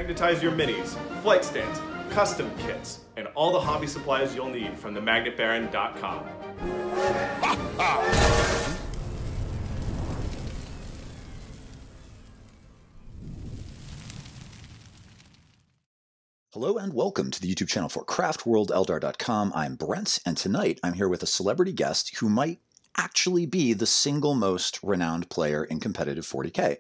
magnetize your minis, flight stands, custom kits, and all the hobby supplies you'll need from themagnetbaron.com. Hello and welcome to the YouTube channel for Craftworld, Eldar.com. I'm Brent, and tonight I'm here with a celebrity guest who might actually be the single most renowned player in competitive 40K.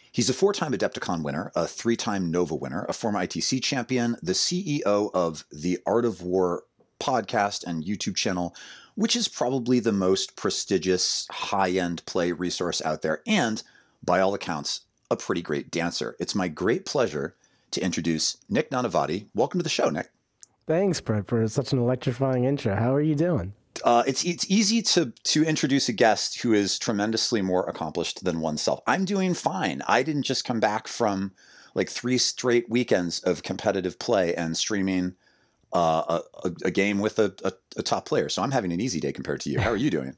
He's a 4-time Adepticon winner, a 3-time Nova winner, a former ITC champion, the CEO of the Art of War podcast and YouTube channel, which is probably the most prestigious high-end play resource out there, and, by all accounts, a pretty great dancer. It's my great pleasure to introduce Nick Nanavati. Welcome to the show, Nick. Thanks, Brent, for such an electrifying intro. How are you doing? It's easy to introduce a guest who is tremendously more accomplished than oneself. I'm doing fine. I didn't just come back from like 3 straight weekends of competitive play and streaming a game with a top player. So I'm having an easy day compared to you. How are you doing?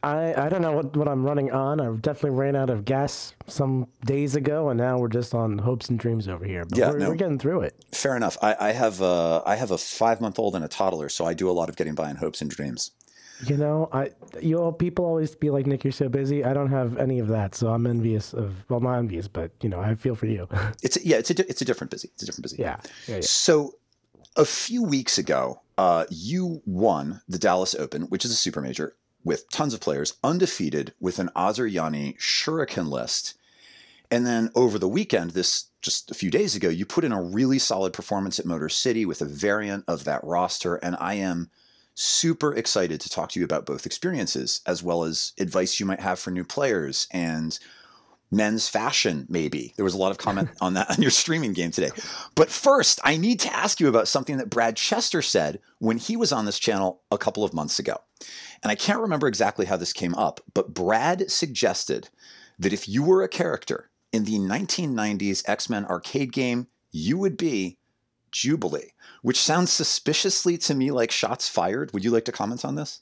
I don't know what I'm running on. I definitely ran out of gas some days ago, and now we're just on hopes and dreams over here. But we're getting through it. Fair enough. I have a 5-month-old and a toddler, so I do a lot of getting by in hopes and dreams. You know, people always be like, Nick, you're so busy. I don't have any of that, so I'm envious of. Well, not envious, but you know, I feel for you. It's a different busy. It's a different busy. Yeah. So, a few weeks ago, you won the Dallas Open, which is a super major with tons of players, undefeated with an Asuryani Shuriken list. And then over the weekend, just a few days ago, you put in a really solid performance at Motor City with a variant of that roster. And I am super excited to talk to you about both experiences, as well as advice you might have for new players and men's fashion, maybe. There was a lot of comment on that on your streaming game today. But first, I need to ask you about something that Brad Chester said when he was on this channel a couple of months ago. And I can't remember exactly how this came up, but Brad suggested that if you were a character in the 1990s X-Men arcade game, you would be Jubilee, which sounds suspiciously to me like shots fired. Would you like to comment on this?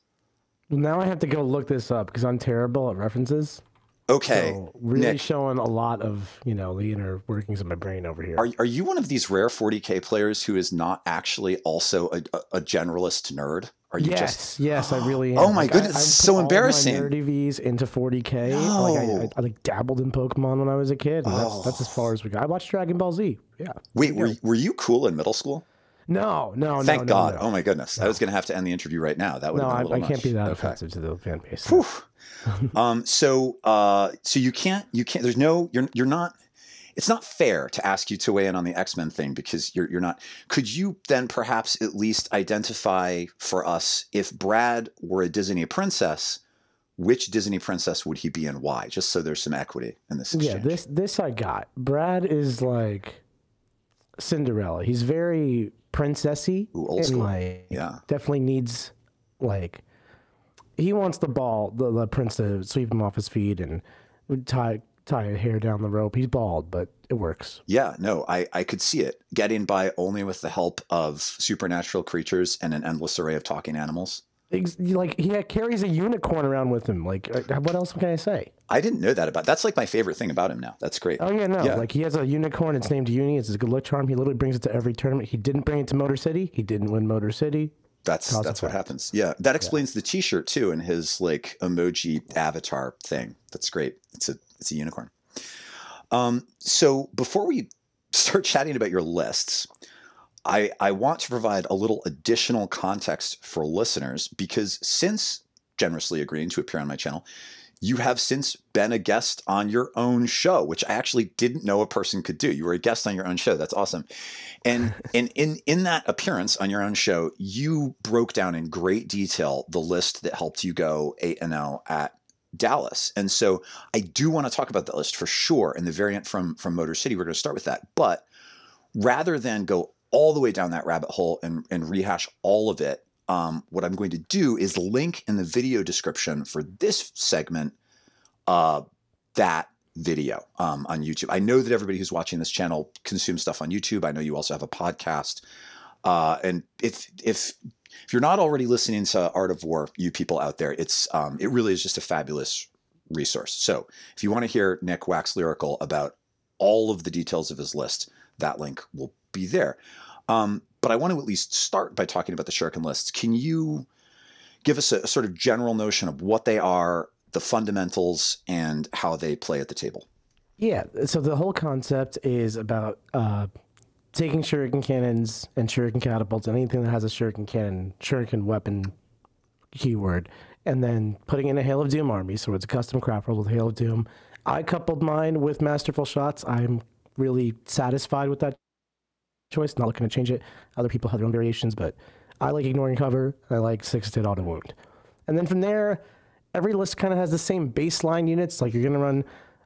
Well, now I have to go look this up because I'm terrible at references. Okay. So really, Nick, showing a lot of, the inner workings of my brain over here. Are you one of these rare 40K players who is not actually also a generalist nerd? Are you Yes, I really am. Oh my goodness, it's so embarrassing. I put all my nerdy V's into 40K. No. I dabbled in Pokemon when I was a kid, and that's as far as we got. I watched Dragon Ball Z. Yeah. Wait, were you cool in middle school? No. Thank God. No. Oh my goodness. No. I was going to have to end the interview right now. That would have been a little much. I can't be that offensive to the fan base. Whew. So you can't, there's no, you're not, it's not fair to ask you to weigh in on the X-Men thing because you're not. Could you then perhaps at least identify for us, if Brad were a Disney princess, which Disney princess would he be and why? Just so there's some equity in this exchange. Yeah, this I got. Brad is like Cinderella. He's very princessy. Ooh, old school. Definitely needs he wants the prince to sweep him off his feet and tie a hair down the rope. He's bald, but it works. Yeah, no, I could see it. Getting by only with the help of supernatural creatures and an endless array of talking animals. Like, he carries a unicorn around with him. Like, what else can I say? I didn't know that that's like my favorite thing about him now. That's great. Oh, yeah, no. Yeah. Like, he has a unicorn. It's named Uni. It's a good luck charm. He literally brings it to every tournament. He didn't bring it to Motor City. He didn't win Motor City. That's what happens. Yeah, that explains the T-shirt too, and his like emoji avatar thing. That's great. It's a unicorn. So before we start chatting about your lists, I want to provide a little additional context for listeners because since generously agreeing to appear on my channel, you have since been a guest on your own show, which I actually didn't know a person could do. You were a guest on your own show. That's awesome. And in that appearance on your own show, you broke down in great detail the list that helped you go 8-0 at Dallas. And so I do want to talk about that list for sure. And the variant from Motor City, we're going to start with that. But rather than go all the way down that rabbit hole and rehash all of it, what I'm going to do is link in the video description for this segment that video on YouTube. I know that everybody who's watching this channel consumes stuff on YouTube. I know you also have a podcast. And if you're not already listening to Art of War, you people out there, it really is just a fabulous resource. So if you want to hear Nick wax lyrical about all of the details of his list, that link will be there. But I want to at least start by talking about the Shuriken lists. Can you give us a sort of general notion of what they are, the fundamentals, and how they play at the table? Yeah, so the whole concept is about taking shuriken cannons and shuriken catapults, anything that has a shuriken cannon, shuriken weapon keyword, and then putting in a Hail of Doom army. So it's a custom Craftworld with Hail of Doom. I coupled mine with Masterful Shots. I'm really satisfied with that choice. Not looking to change it. Other people have their own variations, but I like ignoring cover. I like 6-hit auto wound. And then from there, every list kind of has the same baseline units. Like you're going to run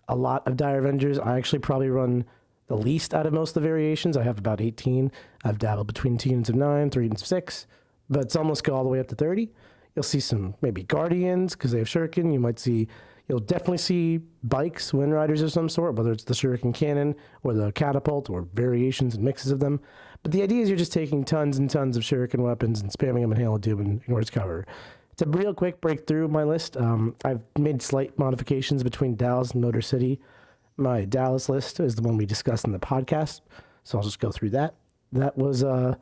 a lot of Dire Avengers. I actually probably run the least out of most of the variations. I have about 18. I've dabbled between 2 units of 9, 3 units of 6, but it's almost go all the way up to 30. You'll see some maybe Guardians because they have Shuriken. You'll definitely see bikes, Wind Riders of some sort, whether it's the Shuriken Cannon or the Catapult or variations and mixes of them. But the idea is you're just taking tons and tons of Shuriken weapons and spamming them in Hail of Doom and ignores cover. It's a real quick breakthrough my list. I've made slight modifications between Dallas and Motor City. My Dallas list is the one we discussed in the podcast, so I'll just go through that. That was, I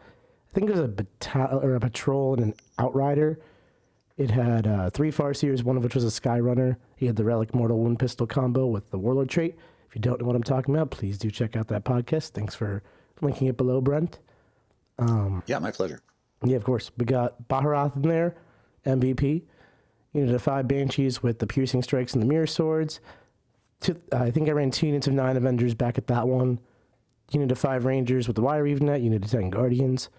think it was a patrol and an outrider. It had 3 Farseers, one of which was a Skyrunner. He had the Relic Mortal Wound Pistol combo with the Warlord trait. If you don't know what I'm talking about, please do check out that podcast. Thanks for linking it below, Brent. Yeah, my pleasure. Yeah, of course. We got Baharath in there, MVP. Unit of 5 Banshees with the Piercing Strikes and the Mirror Swords. I think I ran 2 units of 9 Avengers back at that one. Unit of 5 Rangers with the Wire Weave Net. Unit of 10 Guardians.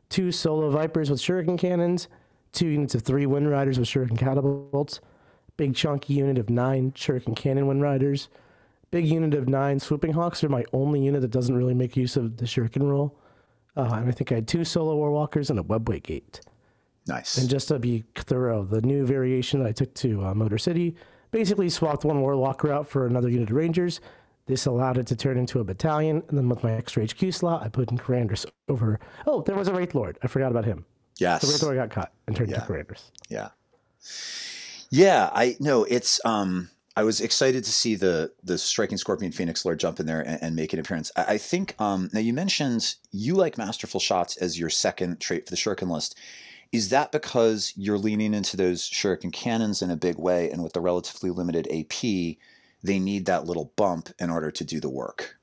2 Solo Vipers with Shuriken Cannons. 2 units of 3 Wind Riders with Shuriken Catapults. Big chunky unit of 9 Shuriken Cannon Wind Riders. Big unit of 9 Swooping Hawks are my only unit that doesn't really make use of the Shuriken rule. And I think I had 2 Solo Warwalkers and a Webway Gate. Nice. And just to be thorough, the new variation that I took to Motor City basically swapped one Warwalker out for another unit of Rangers. This allowed it to turn into a battalion. And then with my extra HQ slot, I put in Commanders over... Oh, there was a Wraith Lord. I forgot about him. Yes. The Wraith Lord got cut and turned into Commanders. Yeah. Yeah, I know. It's... I was excited to see the Striking Scorpion Phoenix Lord jump in there and make an appearance. I think... now, you mentioned you like Masterful Shots as your second trait for the Shuriken list. Is that because you're leaning into those Shuriken cannons in a big way, and with the relatively limited AP, they need that little bump in order to do the work?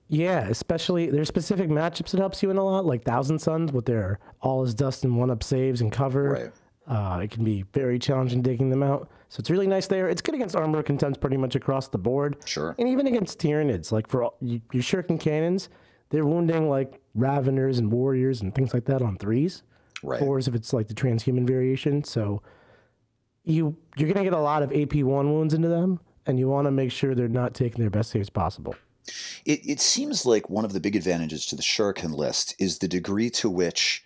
Yeah, especially there's specific matchups that helps you in a lot, like Thousand Suns with their all is dust and 1-up saves and cover. Right. It can be very challenging digging them out. So it's really nice there. It's good against armor contempt pretty much across the board. Sure. And even against Tyranids, like for your Shuriken cannons, they're wounding like Raveners and Warriors and things like that on 3s. Right. 4s if it's like the transhuman variation. So you're going to get a lot of AP1 wounds into them, and you want to make sure they're not taking their best saves possible. It seems like one of the big advantages to the Shuriken list is the degree to which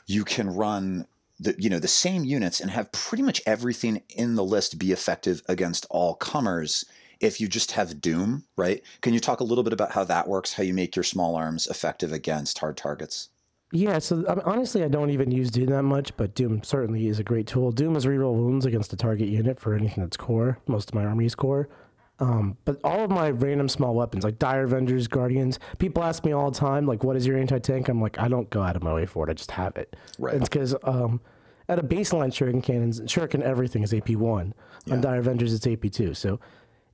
you can run the same units and have pretty much everything in the list be effective against all comers if you just have Doom, right? Can you talk a little bit about how that works, how you make your small arms effective against hard targets? Yeah, so honestly, I don't even use Doom that much, but Doom certainly is a great tool. Doom is reroll wounds against a target unit for anything that's core. Most of my army is core. But all of my random small weapons, like Dire Avengers, Guardians, people ask me all the time, like, what is your anti-tank? I'm like, I don't go out of my way for it. I just have it. Right. And it's because at a baseline Shuriken cannons, Shuriken everything is AP1. Yeah. On Dire Avengers, it's AP2. So,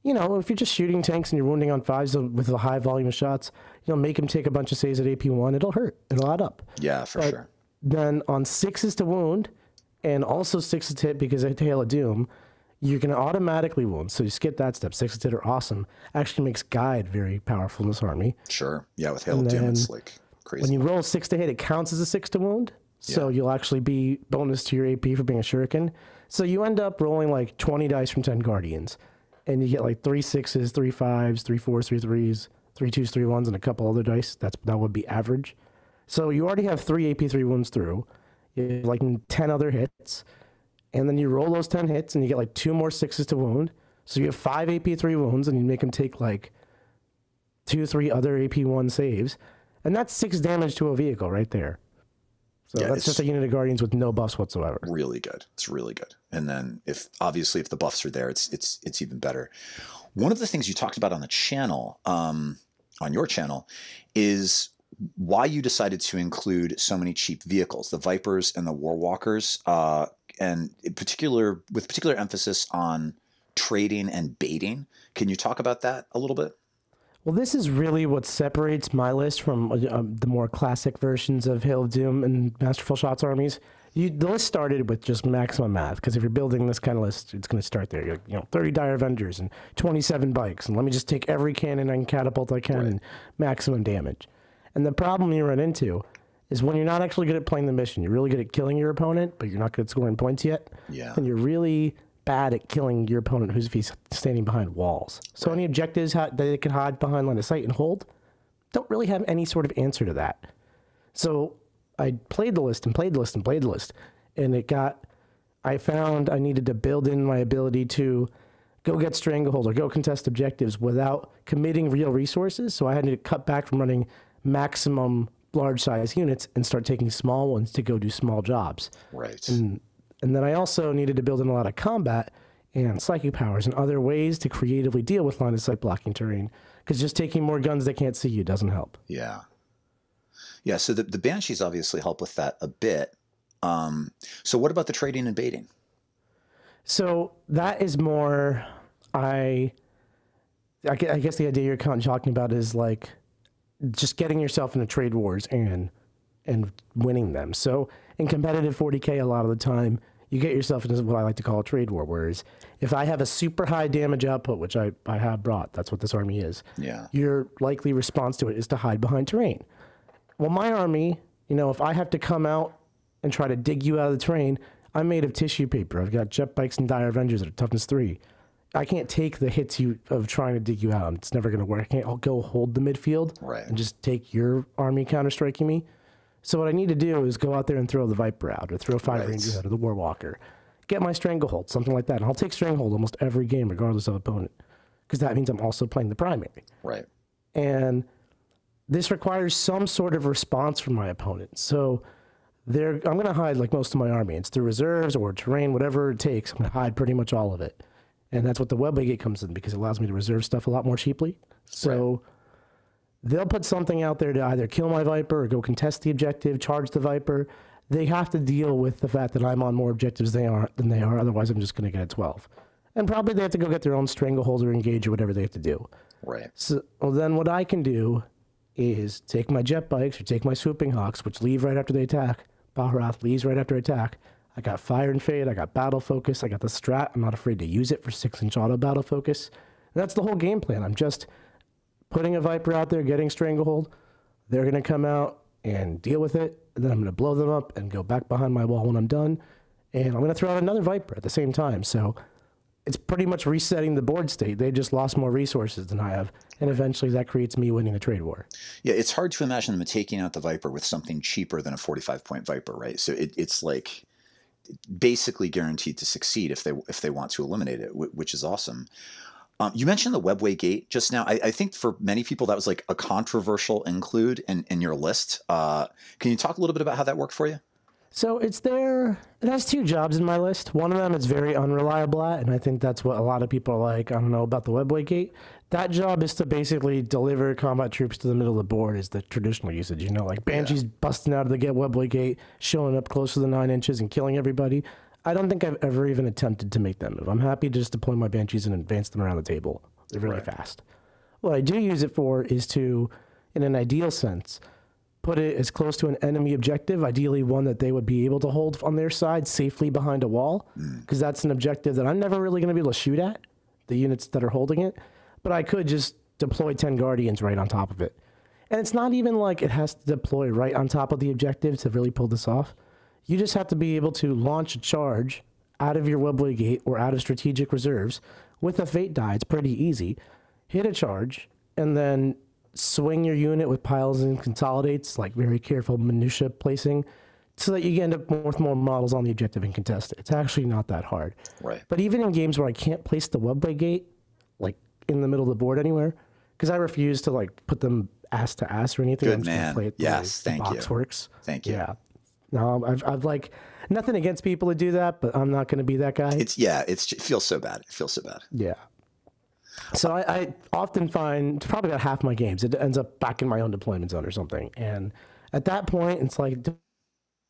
if you're just shooting tanks and you're wounding on 5s with a high volume of shots, make them take a bunch of saves at AP1. It'll hurt. It'll add up. Yeah, for sure. Then on 6s to wound, and also 6s to hit because I Hail of Doom, you can automatically wound. So you skip that step. 6s to hit are awesome. Actually makes Guide very powerful in this army. Sure. Yeah, with Hail of Doom, it's like crazy. When you roll 6 to hit, it counts as a 6 to wound. So you'll actually be bonus to your AP for being a Shuriken. So you end up rolling like 20 dice from 10 Guardians. And you get like 3 6s, 3 5s, 3 4s, 3 3s, 3 2s, 3 1s, and a couple other dice. That would be average. So you already have 3 AP3 wounds through. You have like 10 other hits. And then you roll those 10 hits, and you get like 2 more 6s to wound. So you have 5 AP3 wounds, and you make them take like 2 3 other AP1 saves. And that's 6 damage to a vehicle right there. So that's just a unit of Guardians with no buffs whatsoever. Really good. It's really good. And then if the buffs are there, it's even better. One of the things you talked about on the channel, on your channel, is why you decided to include so many cheap vehicles, the Vipers and the Warwalkers, and in particular, with particular emphasis on trading and baiting. Can you talk about that a little bit? Well, this is really what separates my list from the more classic versions of Hail of Doom and Masterful Shots armies. The list started with just maximum math, because if you're building this kind of list, it's going to start there. You're, 30 Dire Avengers and 27 bikes, and let me just take every cannon and catapult I can and maximum damage. And the problem you run into is when you're not actually good at playing the mission. You're really good at killing your opponent, but you're not good at scoring points yet. Yeah. And you're really bad at killing your opponent if he's standing behind walls. So any objectives that they can hide behind line of sight and hold don't really have any sort of answer to that. So I played the list and played the list and played the list, and I found I needed to build in my ability to go get Stranglehold or go contest objectives without committing real resources. So I had to cut back from running maximum large size units and start taking small ones to go do small jobs. Right. And then I also needed to build in a lot of combat and psychic powers and other ways to creatively deal with line of sight blocking terrain, because just taking more guns that can't see you doesn't help. Yeah. Yeah, so the Banshees obviously help with that a bit. So what about the trading and baiting? So that is more, I guess the idea you're kind of talking about is like just getting yourself into trade wars and winning them. So in competitive 40K, a lot of the time, you get yourself into what I like to call a trade war, whereas if I have a super high damage output, which I have brought, that's what this army is, your likely response to it is to hide behind terrain. Well, my army, if I have to come out and try to dig you out of the terrain, I'm made of tissue paper. I've got jet bikes and Dire Avengers that are toughness 3. I can't take the hits of trying to dig you out. It's never going to work. I can't go hold the midfield and just take your army counter-striking me. So what I need to do is go out there and throw the Viper out, or throw 5 Rangers out, or the Warwalker. Get my Stranglehold, something like that. And I'll take Stranglehold almost every game, regardless of opponent, because that means I'm also playing the primary. Right. And this requires some sort of response from my opponent. So I'm going to hide like most of my army. It's through reserves or terrain, whatever it takes. I'm going to hide pretty much all of it. And that's what the Web Gate comes in, because it allows me to reserve stuff a lot more cheaply. So they'll put something out there to either kill my Viper or go contest the objective, charge the Viper. They have to deal with the fact that I'm on more objectives than they are. Otherwise, I'm just going to get a 12. And probably they have to go get their own Stranglehold or engage or whatever they have to do. Right. So then what I can do is take my jet bikes or take my swooping hawks, which leave right after they attack. Baharath leaves right after attack. I got Fire and Fade, I got Battle Focus, I got the Strat. I'm not afraid to use it for 6-inch auto Battle Focus. And that's the whole game plan. I'm just putting a Viper out there, getting Stranglehold. They're going to come out and deal with it. And then I'm going to blow them up and go back behind my wall when I'm done. And I'm going to throw out another Viper at the same time. So it's pretty much resetting the board state. They just lost more resources than I have. And eventually that creates me winning the trade war. Yeah, it's hard to imagine them taking out the Viper with something cheaper than a 45-point Viper, right? So it's like basically guaranteed to succeed if they want to eliminate it, which is awesome. You mentioned the Webway Gate just now. I think for many people that was like a controversial include in your list. Can you talk a little bit about how that worked for you? So it's there. It has 2 jobs in my list. One of them is very unreliable at, and I think that's what a lot of people are like, I don't know about the Webway Gate. That job is to basically deliver combat troops to the middle of the board is the traditional usage. Like Banshees busting out of the Webway Gate, showing up close to the 9 inches and killing everybody. I don't think I've ever even attempted to make that move. I'm happy to just deploy my Banshees and advance them around the table. They're really fast. What I do use it for is to, in an ideal sense, put it as close to an enemy objective, ideally one that they would be able to hold on their side safely behind a wall, because that's an objective that I'm never really going to be able to shoot at, the units that are holding it, but I could just deploy 10 Guardians right on top of it. And it's not even like it has to deploy right on top of the objective to really pull this off. You just have to be able to launch a charge out of your Webway Gate or out of strategic reserves with a Fate die. It's pretty easy. Hit a charge, and then swing your unit with piles and consolidates, like very careful minutia placing, so that you end up with more models on the objective and contest it. It's actually not that hard. Right. But even in games where I can't place the Webway Gate, like in the middle of the board anywhere, because I refuse to like put them ass to ass or anything. Good man. Play it yes, the thank box you. Works. Thank you. Yeah. No, I've like nothing against people who do that, but I'm not going to be that guy. It feels so bad. It feels so bad. Yeah. So I often find probably about half my games, it ends up back in my own deployment zone or something. And at that point, it's like, do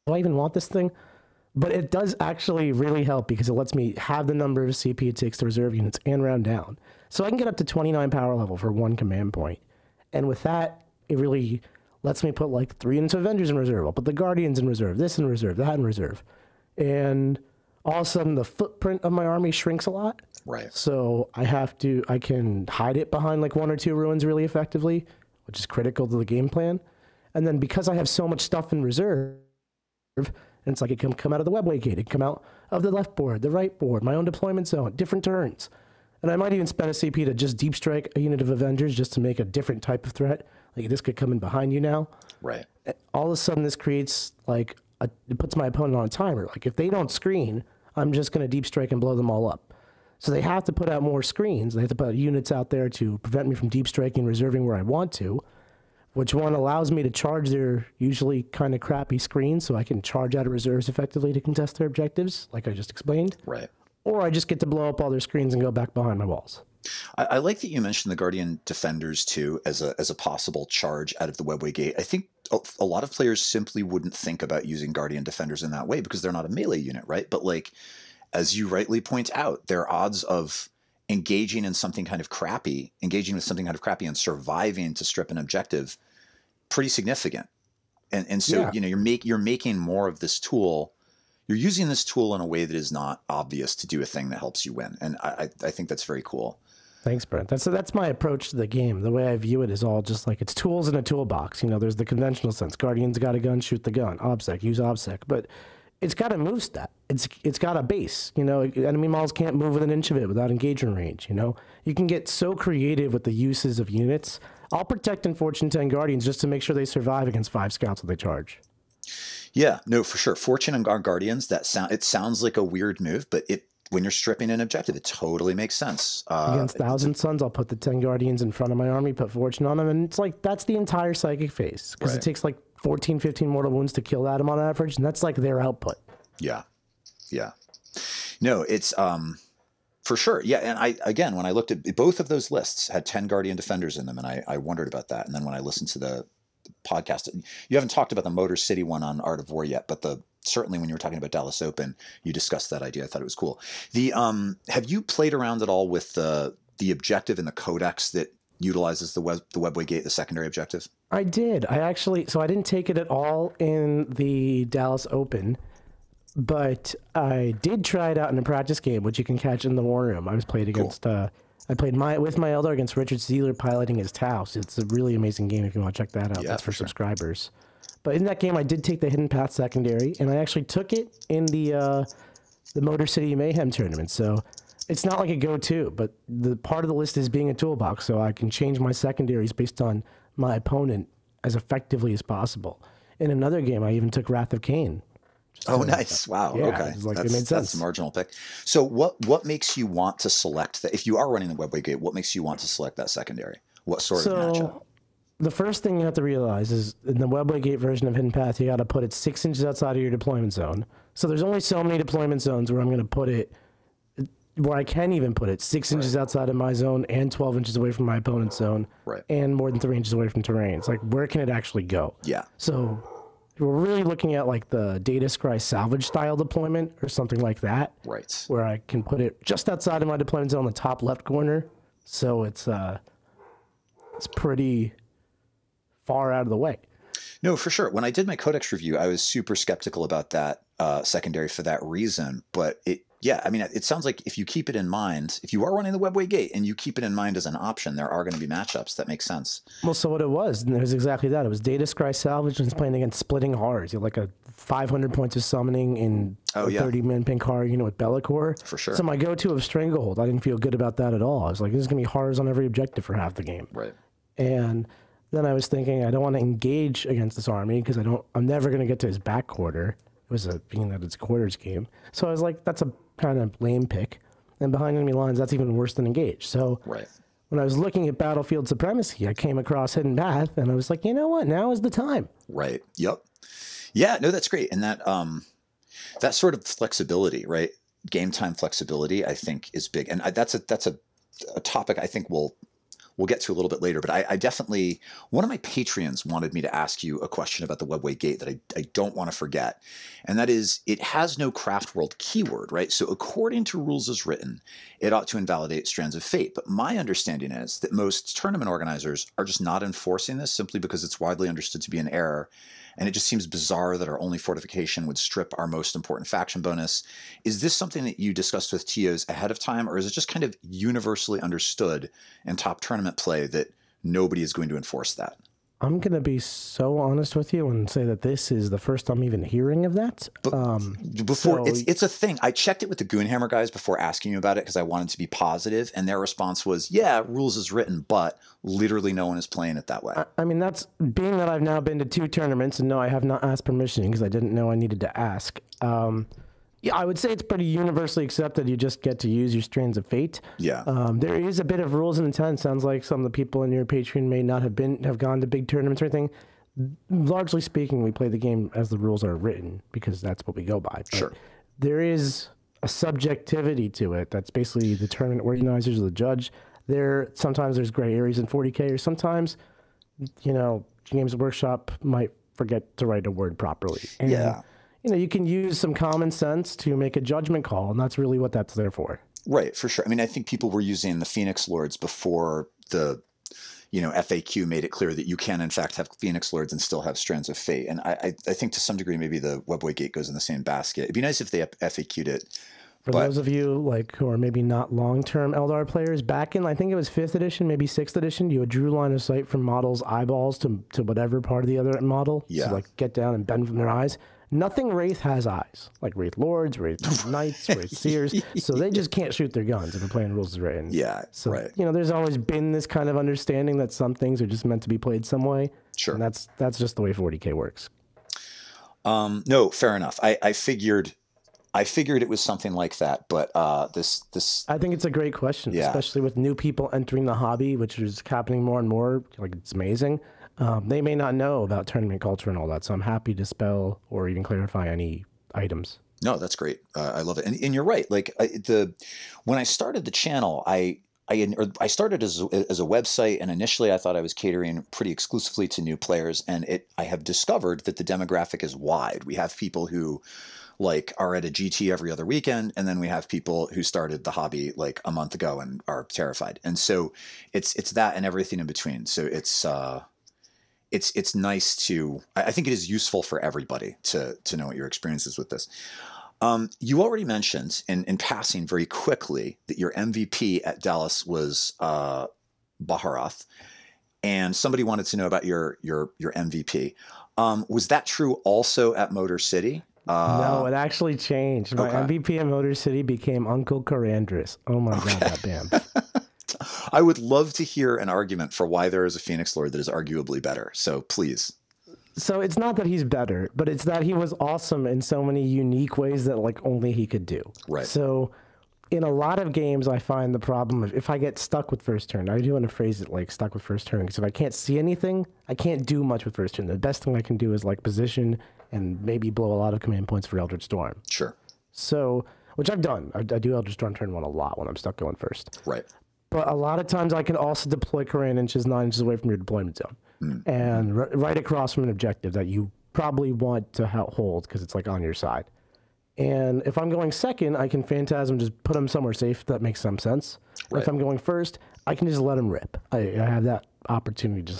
I even want this thing? But it does actually really help because it lets me have the number of CP it takes to reserve units and round down. So I can get up to 29 power level for one command point. And with that, it really lets me put like 3 units of Avengers in reserve. I'll put the Guardians in reserve, this in reserve, that in reserve. And all of a sudden, the footprint of my army shrinks a lot. Right. So I can hide it behind like 1 or 2 ruins really effectively, which is critical to the game plan. And then because I have so much stuff in reserve, and it's like it can come out of the webway gate, it can come out of the left board, the right board, my own deployment zone, different turns. And I might even spend a CP to just deep strike a unit of Avengers just to make a different type of threat. Like this could come in behind you now. Right. All of a sudden this creates like, it puts my opponent on a timer. Like if they don't screen, I'm just going to deep strike and blow them all up. So they have to put out more screens. They have to put units out there to prevent me from deep striking and reserving where I want to, which one allows me to charge their usually kind of crappy screens so I can charge out of reserves effectively to contest their objectives, like I just explained. Right. Or I just get to blow up all their screens and go back behind my walls. I like that you mentioned the Guardian Defenders too as a possible charge out of the webway gate. I think a lot of players simply wouldn't think about using Guardian Defenders in that way because they're not a melee unit, right? But like, as you rightly point out, their odds of engaging with something kind of crappy and surviving to strip an objective, pretty significant. And so, yeah. You know, you're making more of this tool. You're using this tool in a way that is not obvious to do a thing that helps you win. And I think that's very cool. Thanks, Brent. That's my approach to the game. The way I view it is all just like it's tools in a toolbox. You know, there's the conventional sense. Guardians got a gun, shoot the gun. OBSEC, use OBSEC. But it's got a move stat. It's got a base. You know, enemy models can't move within an inch of it without engagement range. You know, you can get so creative with the uses of units. I'll protect in Fortune 10 Guardians just to make sure they survive against 5 scouts when they charge. Yeah, no, for sure. Fortune and Guardians, it sounds like a weird move, but when you're stripping an objective, it totally makes sense. Against Thousand Suns, I'll put the 10 Guardians in front of my army, put Fortune on them, and it's like that's the entire psychic phase because it takes like 14, 15 mortal wounds to kill them on average, and that's like their output. Yeah. No, it's for sure. Yeah, and when I looked at both of those lists had 10 Guardian Defenders in them, and I wondered about that. And then when I listened to the podcast, you haven't talked about the Motor City one on Art of War yet, but certainly when you were talking about Dallas Open, you discussed that idea. I thought it was cool. Have you played around at all with the objective and the codex that utilizes the webway gate, the secondary objective? I did. So I didn't take it at all in the Dallas Open, but I did try it out in a practice game, which you can catch in the War Room. I was played against. I played with my Eldar against Richard Sealer piloting his Tau. So it's a really amazing game if you want to check that out. Yeah, that's for subscribers. But in that game, I did take the Hidden Path secondary, and I actually took it in the Motor City Mayhem tournament. So it's not like a go-to, but the part of the list is being a toolbox, so I can change my secondaries based on my opponent as effectively as possible. In another game, I even took Wrath of Cain. Oh, nice. Wow. Yeah, okay. it made sense. That's a marginal pick. So what makes you want to select that? If you are running the webway gate, what makes you want to select that secondary? What sort of matchup? The first thing you have to realize is in the webway gate version of Hidden Path, you got to put it 6 inches outside of your deployment zone. So there's only so many deployment zones where I'm going to put it, where I can even put it 6 inches outside of my zone and 12 inches away from my opponent's zone, and more than 3 inches away from terrain. It's like, where can it actually go? Yeah. So we're really looking at like the Data Scry salvage style deployment or something like that. Right. Where I can put it just outside of my deployment zone, the top left corner. So it's pretty far out of the way. No, for sure. When I did my Codex review, I was super skeptical about that secondary for that reason. But it sounds like if you keep it in mind, if you are running the webway gate and you keep it in mind as an option, there are going to be matchups that make sense. Well, so what it was exactly that. It was Data Scry Salvage and it's playing against Splitting Horrors. You have like a 500 points of summoning in a 30-man pink horror unit with Bellicor. For sure. So my go-to of Stranglehold, I didn't feel good about that at all. I was like, this is going to be horrors on every objective for half the game. Right. And then I was thinking, I don't want to engage against this army because I'm never going to get to his back quarter. It was being that it's a quarters game. So I was like, that's a kind of lame pick. And behind enemy lines, that's even worse than engage. So when I was looking at Battlefield Supremacy, I came across Hidden Path, and I was like, you know what? Now is the time. Right. Yep. Yeah, no, that's great. And that sort of flexibility, right? Game time flexibility, I think, is big. And that's a a topic I think we'll get to a little bit later, but I definitely, one of my Patreons wanted me to ask you a question about the Webway Gate that I don't want to forget. And that is, it has no Craftworld keyword, right? So according to rules as written, it ought to invalidate Strands of Fate. But my understanding is that most tournament organizers are just not enforcing this simply because it's widely understood to be an error. And it just seems bizarre that our only fortification would strip our most important faction bonus. Is this something that you discussed with TOs ahead of time, or is it just kind of universally understood in top tournament play that nobody is going to enforce that? I'm going to be so honest with you and say that this is the first I'm even hearing of that. It's a thing. I checked it with the Goonhammer guys before asking you about it because I wanted to be positive, and their response was, yeah, rules is written, but literally no one is playing it that way. I mean, that's being that I've now been to 2 tournaments, and no, I have not asked permission because I didn't know I needed to ask. Yeah, I would say it's pretty universally accepted. You just get to use your Strands of Fate. Yeah. There is a bit of rules and intent. Sounds like some of the people in your Patreon may not have gone to big tournaments or anything. Largely speaking, we play the game as the rules are written because that's what we go by. But sure. There is a subjectivity to it. That's basically the tournament organizers or the judge. Sometimes there's gray areas in 40K, or sometimes, Games Workshop might forget to write a word properly. And, yeah. You can use some common sense to make a judgment call, and that's really what that's there for. Right, for sure. I mean, I think people were using the Phoenix Lords before the, FAQ made it clear that you can, in fact, have Phoenix Lords and still have Strands of Fate. And I think to some degree, maybe the Webway Gate goes in the same basket. It'd be nice if they FAQ'd it. For those of you who are maybe not long-term Eldar players, back in, I think it was 5th edition, maybe 6th edition, you would drew line of sight from models' eyeballs to whatever part of the other model. Yeah. So, get down and bend from their eyes. Nothing Wraith has eyes, like Wraith Lords, Wraith Knights, Wraith Seers, so they just can't shoot their guns if they're playing rules as written. Yeah, so, right. There's always been this kind of understanding that some things are just meant to be played some way. Sure. And that's just the way 40K works. No, fair enough. I figured it was something like that, but this I think it's a great question, especially with new people entering the hobby, which is happening more and more. It's amazing. They may not know about tournament culture and all that, so I'm happy to spell or even clarify any items. No, that's great. I love it, and you're right. When I started the channel, I started as a website, and initially I thought I was catering pretty exclusively to new players, and I have discovered that the demographic is wide. We have people who are at a GT every other weekend, and then we have people who started the hobby a month ago and are terrified. And so it's that and everything in between. So it's nice to, I think it is useful for everybody to know what your experience is with this. You already mentioned in passing very quickly that your MVP at Dallas was Baharath, and somebody wanted to know about your MVP. Was that true also at Motor City? No, it actually changed. My MVP at Motor City became Uncle Corandris. Oh my God, that band. I would love to hear an argument for why there is a Phoenix Lord that is arguably better. So please. So it's not that he's better, but it's that he was awesome in so many unique ways that only he could do. Right. So in a lot of games, I find the problem if I get stuck with first turn. I do want to phrase it stuck with first turn, because if I can't see anything, I can't do much with first turn. The best thing I can do is position and maybe blow a lot of command points for Eldritch Storm. Sure. So, which I've done. I do Eldritch Storm turn 1 a lot when I'm stuck going first. Right. But a lot of times I can also deploy Coran 9 inches away from your deployment zone. And right across from an objective that you probably want to hold because it's on your side. And if I'm going second, I can Phantasm, just put him somewhere safe. That makes some sense. Right. If I'm going first, I can just let him rip. I have that opportunity.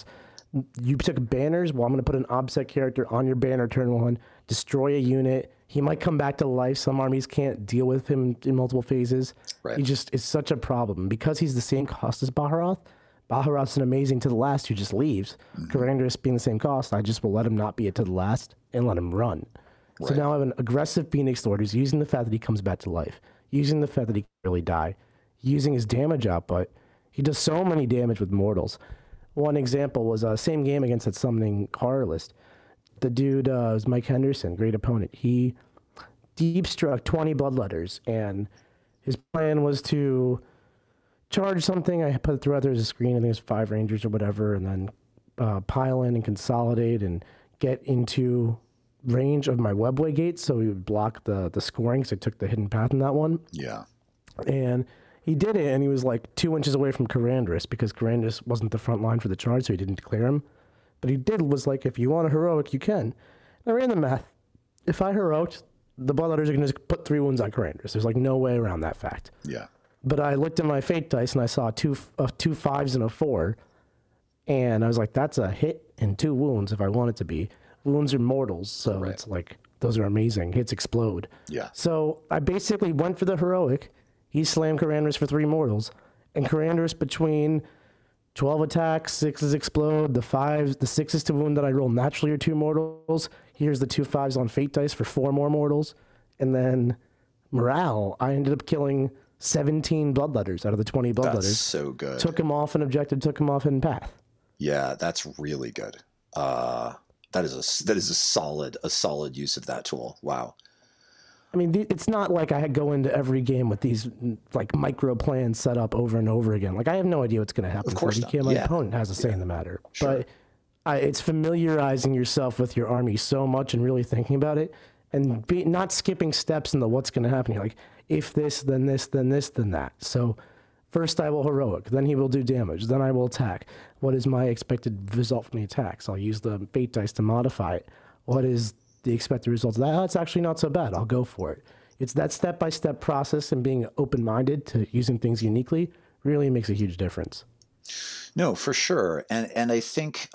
You took banners. Well, I'm going to put an OBSEC character on your banner turn 1, destroy a unit. He might come back to life. Some armies can't deal with him in multiple phases. Right. It's such a problem. Because he's the same cost as Baharath, Baharath's an amazing to the last who just leaves. Corandris being the same cost, I just will let him not be it to the last and let him run. Right. So now I have an aggressive Phoenix Lord who's using the fact that he comes back to life, using the fact that he can really die, using his damage output. He does so many damage with mortals. One example was same game against that summoning horror list. The dude was Mike Henderson, great opponent. He deep struck 20 bloodletters, and his plan was to charge something. I put it throughout there as a screen. I think it was 5 Rangers or whatever, and then pile in and consolidate and get into range of my Webway Gate, so we would block the scoring, so I took the hidden path in that one. Yeah. And He did it, and he was like 2 inches away from Karandras because Karandras wasn't the front line for the charge, so he didn't clear him. But he did was like, if you want a heroic, you can. And I ran the math. If I heroic, the Bloodletters are going to just put 3 wounds on Karandras. There's like no way around that fact. Yeah. But I looked at my fate dice, and I saw two 5s and a 4. And I was like, that's a hit and 2 wounds if I want it to be. Wounds are mortals, so it's like, those are amazing. Hits explode. Yeah. So I basically went for the heroic. He slammed Karandras for 3 mortals. And Karandras, between 12 attacks, 6s explode, the 5s, the 6s to wound that I roll naturally are 2 mortals. Here's the 2 5s on fate dice for 4 more mortals. And then morale, I ended up killing 17 Bloodletters out of the 20 Bloodletters. That's so good. Took him off an objective, took him off hidden path. Yeah, that's really good. That is a solid use of that tool. Wow. I mean, it's not like I go into every game with these like micro plans set up over and over again. Like I have no idea what's going to happen. Of course not. My opponent has a say in the matter. Sure. But it's familiarizing yourself with your army so much and really thinking about it, and not skipping steps into what's going to happen. You're like, if this, then this, then this, then that. So first I will heroic, then he will do damage, then I will attack. What is my expected result from the attacks? I'll use the fate dice to modify it. What is the expected result of that? Oh, it's actually not so bad. I'll go for it. It's that step-by-step process, and being open-minded to using things uniquely really makes a huge difference. No, for sure. And I think,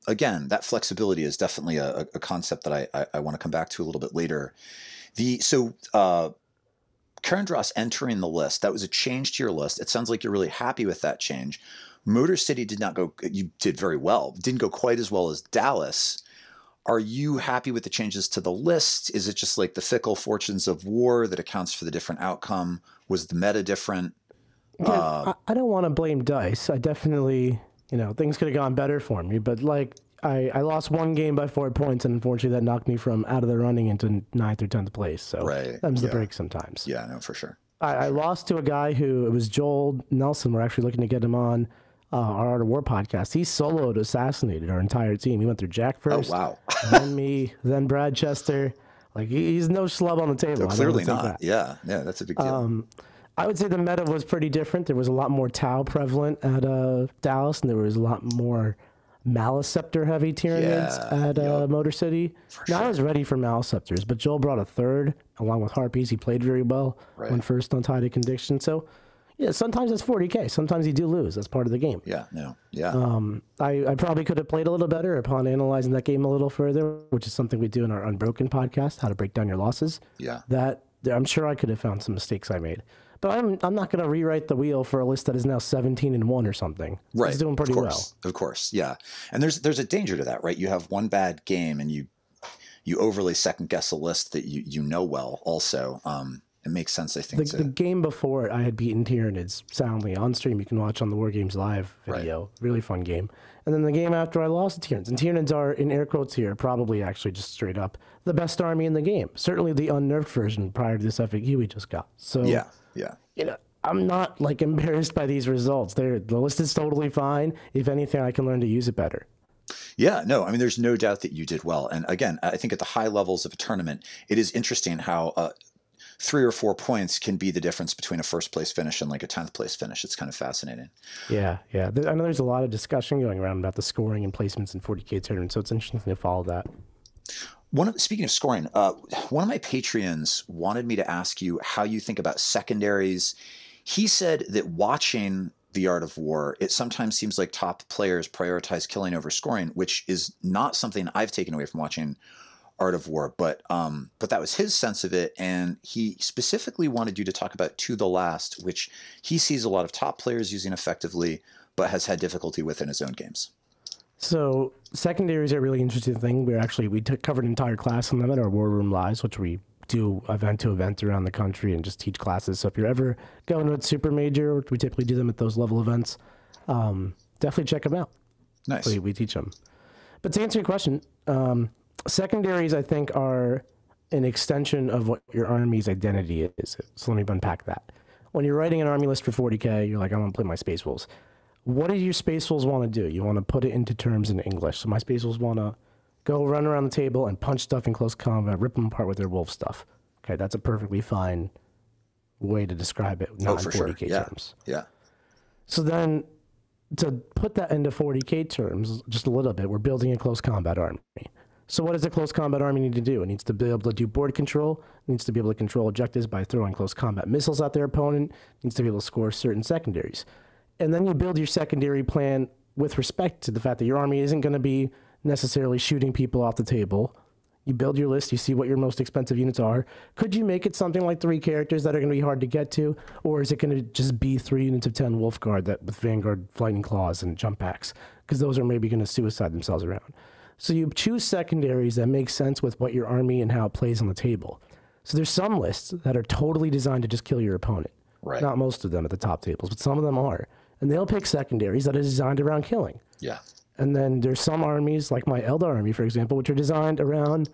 again, that flexibility is definitely a concept that I want to come back to a little bit later. Karandras entering the list, that was a change to your list. It sounds like you're really happy with that change. Motor City did not go, you did very well, didn't go quite as well as Dallas. Are you happy with the changes to the list? Is it just like the fickle fortunes of war that accounts for the different outcome? Was the meta different? Yeah, I don't want to blame dice. I definitely, things could have gone better for me, but like I lost 1 game by 4 points, and unfortunately that knocked me from out of the running into 9th or 10th place. So that's the break sometimes. Yeah, no, for sure. I lost to a guy it was Joel Nelson. We're actually looking to get him on our Art of War podcast. He soloed Assassinated our entire team. He went through Jack first. Oh, wow. Then me, then Brad Chester. Like, he's no schlub on the table. No, clearly not. Yeah, that's a big deal. I would say the meta was pretty different. There was a lot more Tau prevalent at Dallas, and there was a lot more Maliceptor heavy Tyranids at Motor City. Now, I was ready for Maliceptors, but Joel brought a 3rd along with Harpies. He played very well. Went first on Tide of Conviction. So, yeah, sometimes it's 40K. Sometimes you do lose. That's part of the game. Yeah, no, yeah. I probably could have played a little better upon analyzing that game a little further, which is something we do in our Unbroken podcast, how to break down your losses. Yeah. I'm sure I could have found some mistakes I made. But I'm not going to rewrite the wheel for a list that is now 17-1 or something. Right. It's doing pretty well. Of course, yeah. And there's a danger to that, right? You have one bad game, and you overly second guess a list that you know well. Also, it makes sense, I think. The game before it, I had beaten Tyranids soundly on stream. You can watch on the War Games Live video. Right. Really fun game. And then the game after I lost to Tyranids. And Tyranids are, in air quotes here, probably actually just straight up the best army in the game. Certainly the unnerved version prior to this FAQ we just got. So yeah. I'm not like embarrassed by these results. The list is totally fine. If anything, I can learn to use it better. Yeah, no, I mean, there's no doubt that you did well. And again, I think at the high levels of a tournament, it is interesting how 3 or 4 points can be the difference between a first place finish and like a 10th place finish. It's kind of fascinating. Yeah. I know there's a lot of discussion going around about the scoring and placements in 40K tournaments, so it's interesting to follow that. Speaking of scoring, one of my Patreons wanted me to ask you how you think about secondaries. He said that watching The Art of War, it sometimes seems like top players prioritize killing over scoring, which is not something I've taken away from watching Art of War, but that was his sense of it, and he specifically wanted you to talk about To the Last, which he sees a lot of top players using effectively, but has had difficulty with in his own games. So secondaries are a really interesting thing. We covered an entire class on them at our War Room Lives, which we do event to event around the country and just teach classes. So if you're ever going to a super major, we typically do them at those level events. Definitely check them out. Nice. We teach them. But to answer your question, secondaries, I think, are an extension of what your army's identity is. So let me unpack that. When you're writing an army list for 40K, you're like, I want to play my Space Wolves. What do your Space Wolves want to do? You want to put it into terms in English. So my Space Wolves want to go run around the table and punch stuff in close combat, rip them apart with their wolf stuff. Okay, that's a perfectly fine way to describe it, not in 40K terms. Yeah. So then, to put that into 40K terms, just a little bit, we're building a close combat army. So what does a close combat army need to do? It needs to be able to do board control, it needs to be able to control objectives by throwing close combat missiles at their opponent, it needs to be able to score certain secondaries. And then you build your secondary plan with respect to the fact that your army isn't going to be necessarily shooting people off the table. You build your list, you see what your most expensive units are. Could you make it something like 3 characters that are going to be hard to get to? Or is it going to just be 3 units of 10 Wolfguard that with Vanguard, Lightning Claws, and Jump Packs? Because those are maybe going to suicide themselves around. So you choose secondaries that make sense with what your army and how it plays on the table. So there's some lists that are totally designed to just kill your opponent. Right. Not most of them at the top tables, but some of them are. And they'll pick secondaries that are designed around killing. Yeah. And then there's some armies, like my Eldar army, for example, which are designed around,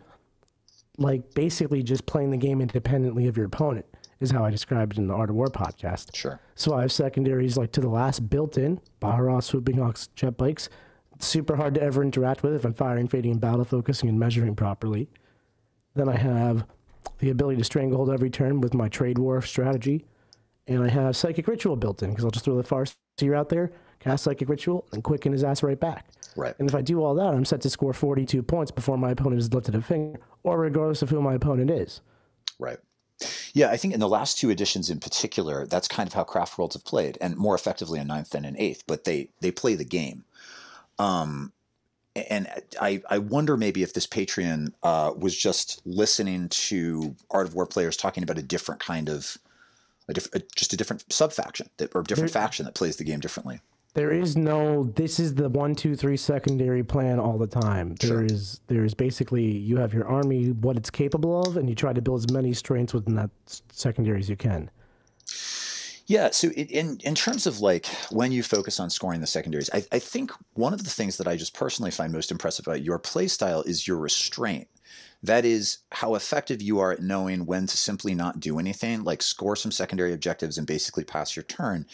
like, basically just playing the game independently of your opponent, is how I described it in the Art of War podcast. Sure. So I have secondaries, like, to the last built in, Baharas, Swooping Hawks, Jet Bikes. It's super hard to ever interact with if I'm firing, fading, and battle focusing and measuring properly. Then I have the ability to stranglehold every turn with my Trade War strategy. And I have Psychic Ritual built in, because I'll just throw the Farseer out there, cast Psychic Ritual, and quicken his ass right back. Right. And if I do all that, I'm set to score 42 points before my opponent has lifted a finger, or regardless of who my opponent is. Right. Yeah, I think in the last 2 editions in particular, that's kind of how Craftworlds have played, and more effectively in 9th than in 8th, but they play the game. And I wonder maybe if this Patreon was just listening to Art of War players talking about a different kind of, just a different sub-faction, or different faction that plays the game differently. There is no, this is the 1, 2, 3 secondary plan all the time. Sure. There is basically, you have your army, what it's capable of, and you try to build as many strengths within that secondary as you can. Yeah, so in terms of, like, when you focus on scoring the secondaries, I think one of the things that I just personally find most impressive about your play style is your restraint. That is how effective you are at knowing when to simply not do anything, like score some secondary objectives and basically pass your turn.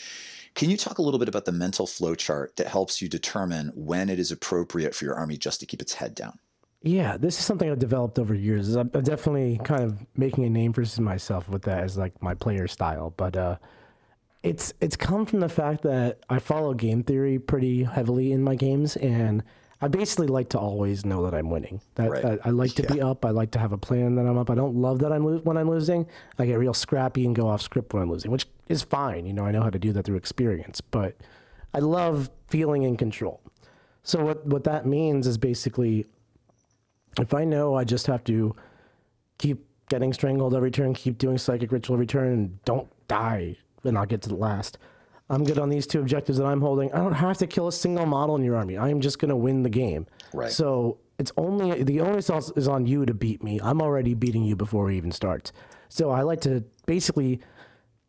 Can you talk a little bit about the mental flow chart that helps you determine when it is appropriate for your army just to keep its head down? Yeah, this is something I've developed over years. I'm definitely kind of making a name for myself with that as, like, my player style. But it's come from the fact that I follow game theory pretty heavily in my games, and I basically like to always know that I'm winning. That I like to be up. I like to have a plan that I'm up. I don't love that when I'm losing. I get real scrappy and go off script when I'm losing, which is fine. You know, I know how to do that through experience. But I love feeling in control. So what that means is basically, if I know I just have to keep getting strangled every turn, keep doing Psychic Ritual every turn, and don't die, and I'll get to the last. I'm good on these 2 objectives that I'm holding. I don't have to kill a single model in your army. I am just going to win the game. Right. So it's only, the onus is on you to beat me. I'm already beating you before we even start. So I like to basically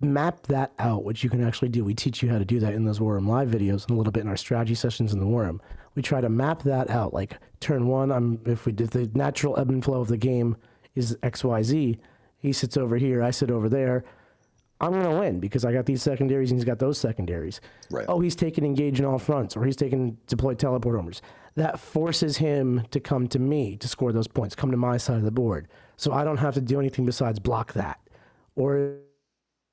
map that out, which you can actually do. We teach you how to do that in those Warhammer Live videos and a little bit in our strategy sessions in the Warhammer. We try to map that out. Like turn 1, if the natural ebb and flow of the game is XYZ, he sits over here, I sit over there. I'm going to win because I got these secondaries and he's got those secondaries. Right. Oh, he's taking engage in all fronts, or he's taking deploy teleport homers. That forces him to come to me to score those points, come to my side of the board. So I don't have to do anything besides block that. Or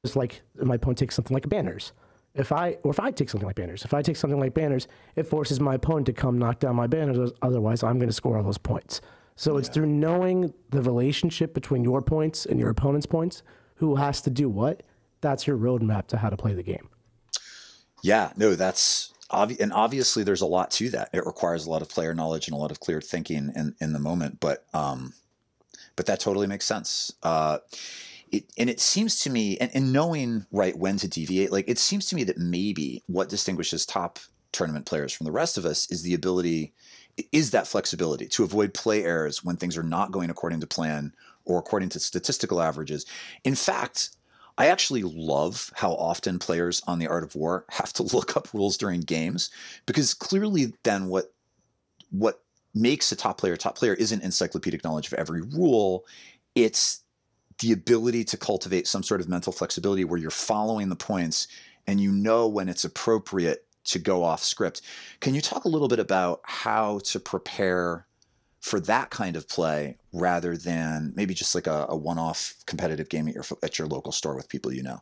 it's like my opponent takes something like banners. If I take something like banners. If I take something like banners, it forces my opponent to come knock down my banners. Otherwise, I'm going to score all those points. So it's through knowing the relationship between your points and your opponent's points, who has to do what. That's your roadmap to how to play the game. Yeah, no, that's obvious. And obviously there's a lot to that. It requires a lot of player knowledge and a lot of clear thinking in the moment. But that totally makes sense. It seems to me, and knowing right when to deviate, like it seems to me that maybe what distinguishes top tournament players from the rest of us is that flexibility to avoid play errors when things are not going according to plan or according to statistical averages. In fact, I actually love how often players on the Art of War have to look up rules during games, because clearly then what makes a top player isn't encyclopedic knowledge of every rule. It's the ability to cultivate some sort of mental flexibility where you're following the points and you know when it's appropriate to go off script. Can you talk a little bit about how to prepare for that kind of play rather than maybe just like a one-off competitive game at your local store with people you know.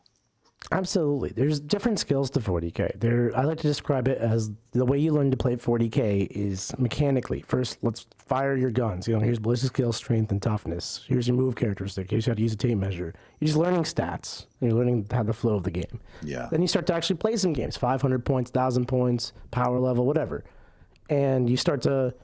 Absolutely. There's different skills to 40K. I like to describe it as the way you learn to play 40K is mechanically. First, let's fire your guns. Here's ballistic skill, strength, and toughness. Here's your move characteristic. Here's how to use a tape measure. You're just learning stats. And you're learning how the flow of the game. Yeah. Then you start to actually play some games. 500 points, 1,000 points, power level, whatever. And you start to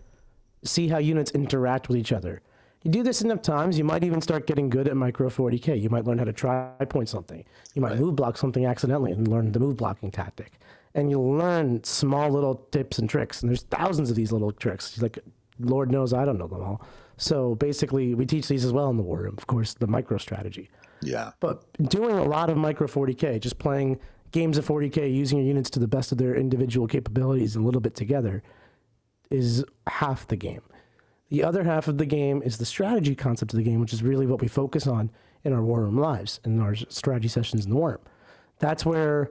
see how units interact with each other. You do this enough times, you might even start getting good at micro 40K. You might learn how to try point something. You might move block something accidentally and learn the move blocking tactic. And you'll learn small little tips and tricks. And there's thousands of these little tricks. Like, Lord knows I don't know them all. So basically, we teach these as well in the war room. Of course, the micro strategy. Yeah. But doing a lot of micro 40K, just playing games of 40K, using your units to the best of their individual capabilities a little bit together, is half the game. The other half of the game is the strategy concept of the game, which is really what we focus on in our War Room lives, in our strategy sessions in the War Room. That's where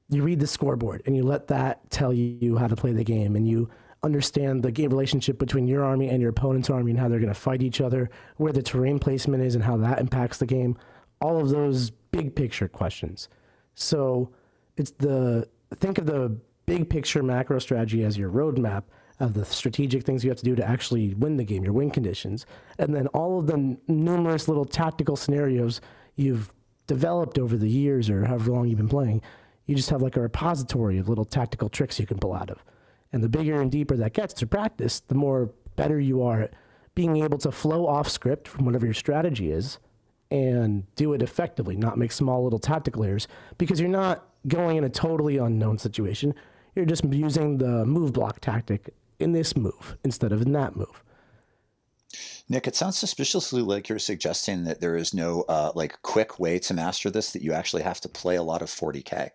you read the scoreboard and you let that tell you how to play the game, and you understand the game relationship between your army and your opponent's army and how they're going to fight each other, where the terrain placement is and how that impacts the game, all of those big picture questions. So think of the big picture macro strategy as your roadmap of the strategic things you have to do to actually win the game, your win conditions, and then all of the numerous little tactical scenarios you've developed over the years or however long you've been playing. You just have like a repository of little tactical tricks you can pull out of. And the bigger and deeper that gets to practice, the more better you are at being able to flow off script from whatever your strategy is and do it effectively, not make small little tactical errors, because you're not going in a totally unknown situation. You're just using the move block tactic in this move instead of in that move. Nick, it sounds suspiciously like you're suggesting that there is no like quick way to master this, that you actually have to play a lot of 40K.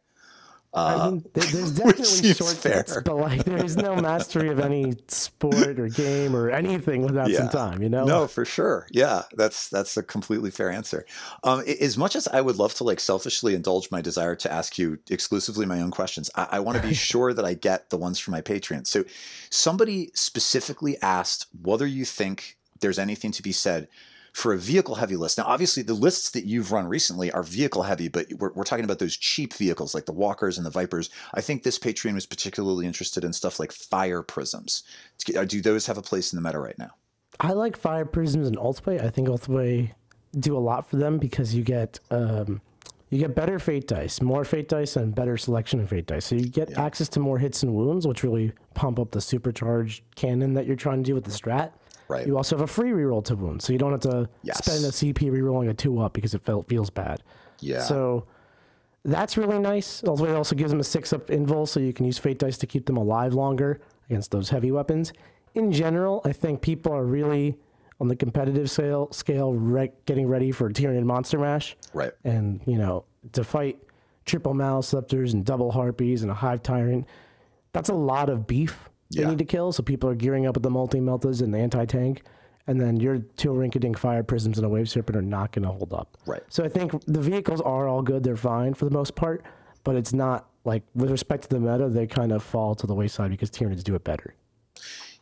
I mean, there's definitely shortcuts, but like there's no mastery of any sport or game or anything without some time, you know? No, for sure. Yeah, that's a completely fair answer. As much as I would love to like selfishly indulge my desire to ask you exclusively my own questions, I want to be sure that I get the ones from my Patreon. So somebody specifically asked whether you think there's anything to be said for a vehicle-heavy list. Now, obviously, the lists that you've run recently are vehicle-heavy, but we're talking about those cheap vehicles like the Walkers and the Vipers. I think this Patreon was particularly interested in stuff like fire prisms. Do those have a place in the meta right now? I like fire prisms and Ultiway. I think Ultiway do a lot for them because you get better fate dice, more fate dice, and better selection of fate dice. So you get access to more hits and wounds, which really pump up the supercharged cannon that you're trying to do with the strat. Right. You also have a free reroll to wounds, so you don't have to spend a CP rerolling a 2-up because it feels bad. Yeah. So that's really nice. Also, it also gives them a 6-up invul, so you can use fate dice to keep them alive longer against those heavy weapons. In general, I think people are really, on the competitive scale getting ready for Tyranid Monster Mash. Right. And, to fight triple Maliceptors and double Harpies and a Hive Tyrant, that's a lot of beef they need to kill, so people are gearing up with the multi-meltas and the anti-tank, and then your 2 Rinkadink Fire Prisms and a Wave Serpent are not going to hold up. Right. So I think the vehicles are all good, they're fine for the most part, but it's not, like, with respect to the meta, they kind of fall to the wayside because Tyranids do it better.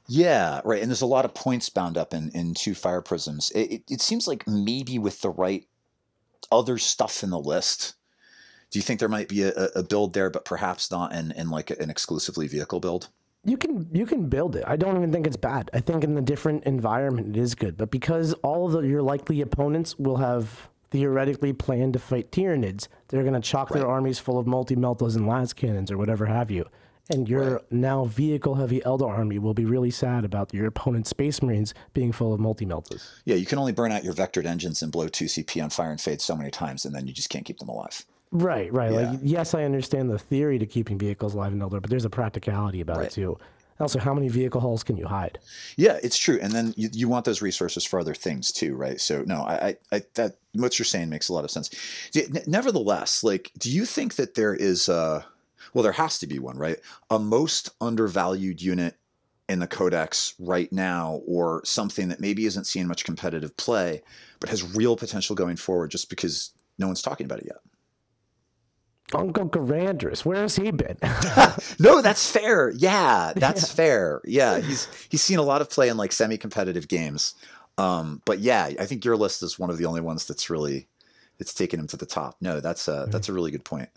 Yeah, right, and there's a lot of points bound up in 2 Fire Prisms. It seems like maybe with the right other stuff in the list, do you think there might be a build there, but perhaps not in like an exclusively vehicle build? You can build it. I don't even think it's bad. I think in the different environment it is good. But because all of your likely opponents will have theoretically planned to fight Tyranids, they're going to chock their armies full of multi-meltas and las cannons or whatever have you. And your now vehicle-heavy Eldar army will be really sad about your opponent's Space Marines being full of multi-meltas. Yeah, you can only burn out your vectored engines and blow 2 CP on Fire and Fade so many times, and then you just can't keep them alive. Right. Yeah. Like, yes, I understand the theory to keeping vehicles alive in Eldar, but there's a practicality about it too. Also, how many vehicle hulls can you hide? Yeah, it's true. And then you want those resources for other things too, right? So no, I that what you're saying makes a lot of sense. Nevertheless, like, do you think that there is there has to be one, right? A most undervalued unit in the Codex right now, or something that maybe isn't seeing much competitive play, but has real potential going forward just because no one's talking about it yet? Uncle Garandris, where has he been? No, that's fair. Yeah, that's fair. Yeah, he's seen a lot of play in like semi-competitive games. But yeah, I think your list is one of the only ones it's taken him to the top. No, that's a really good point.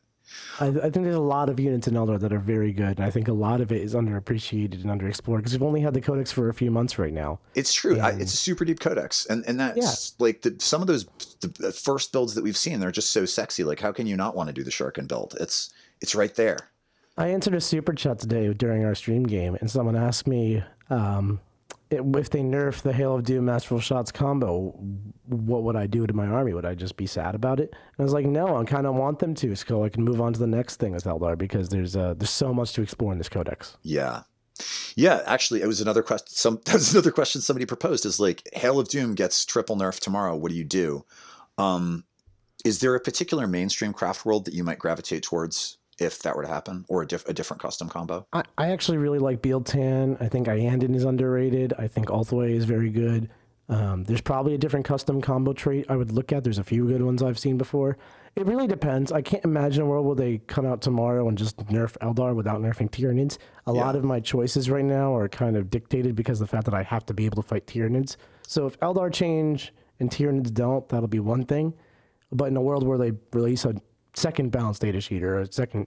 I think there's a lot of units in Eldar that are very good, and I think a lot of it is underappreciated and underexplored because we've only had the codex for a few months right now. It's true. It's a super deep codex, and that's like some of those the first builds that we've seen. They're just so sexy. Like, how can you not want to do the Shuriken build? It's right there. I answered a super chat today during our stream game, and someone asked me if they nerf the Hail of Doom Masterful Shots combo, what would I do to my army? Would I just be sad about it? And I was like, no, I kind of want them to, so I can move on to the next thing with Eldar because there's so much to explore in this codex. Yeah. Yeah, actually, it was another question. That was another question somebody proposed is like, Hail of Doom gets triple nerf tomorrow. What do you do? Is there a particular mainstream Craftworld that you might gravitate towards if that were to happen, or a different custom combo? I actually really like Bealtan. I think Iandin is underrated. I think Althway is very good. There's probably a different custom combo trait I would look at. There's a few good ones I've seen before. It really depends. I can't imagine a world where they come out tomorrow and just nerf Eldar without nerfing Tyranids. A lot of my choices right now are kind of dictated because of the fact that I have to be able to fight Tyranids. So if Eldar change and Tyranids don't, that'll be one thing. But in a world where they release a second balance data sheet or a second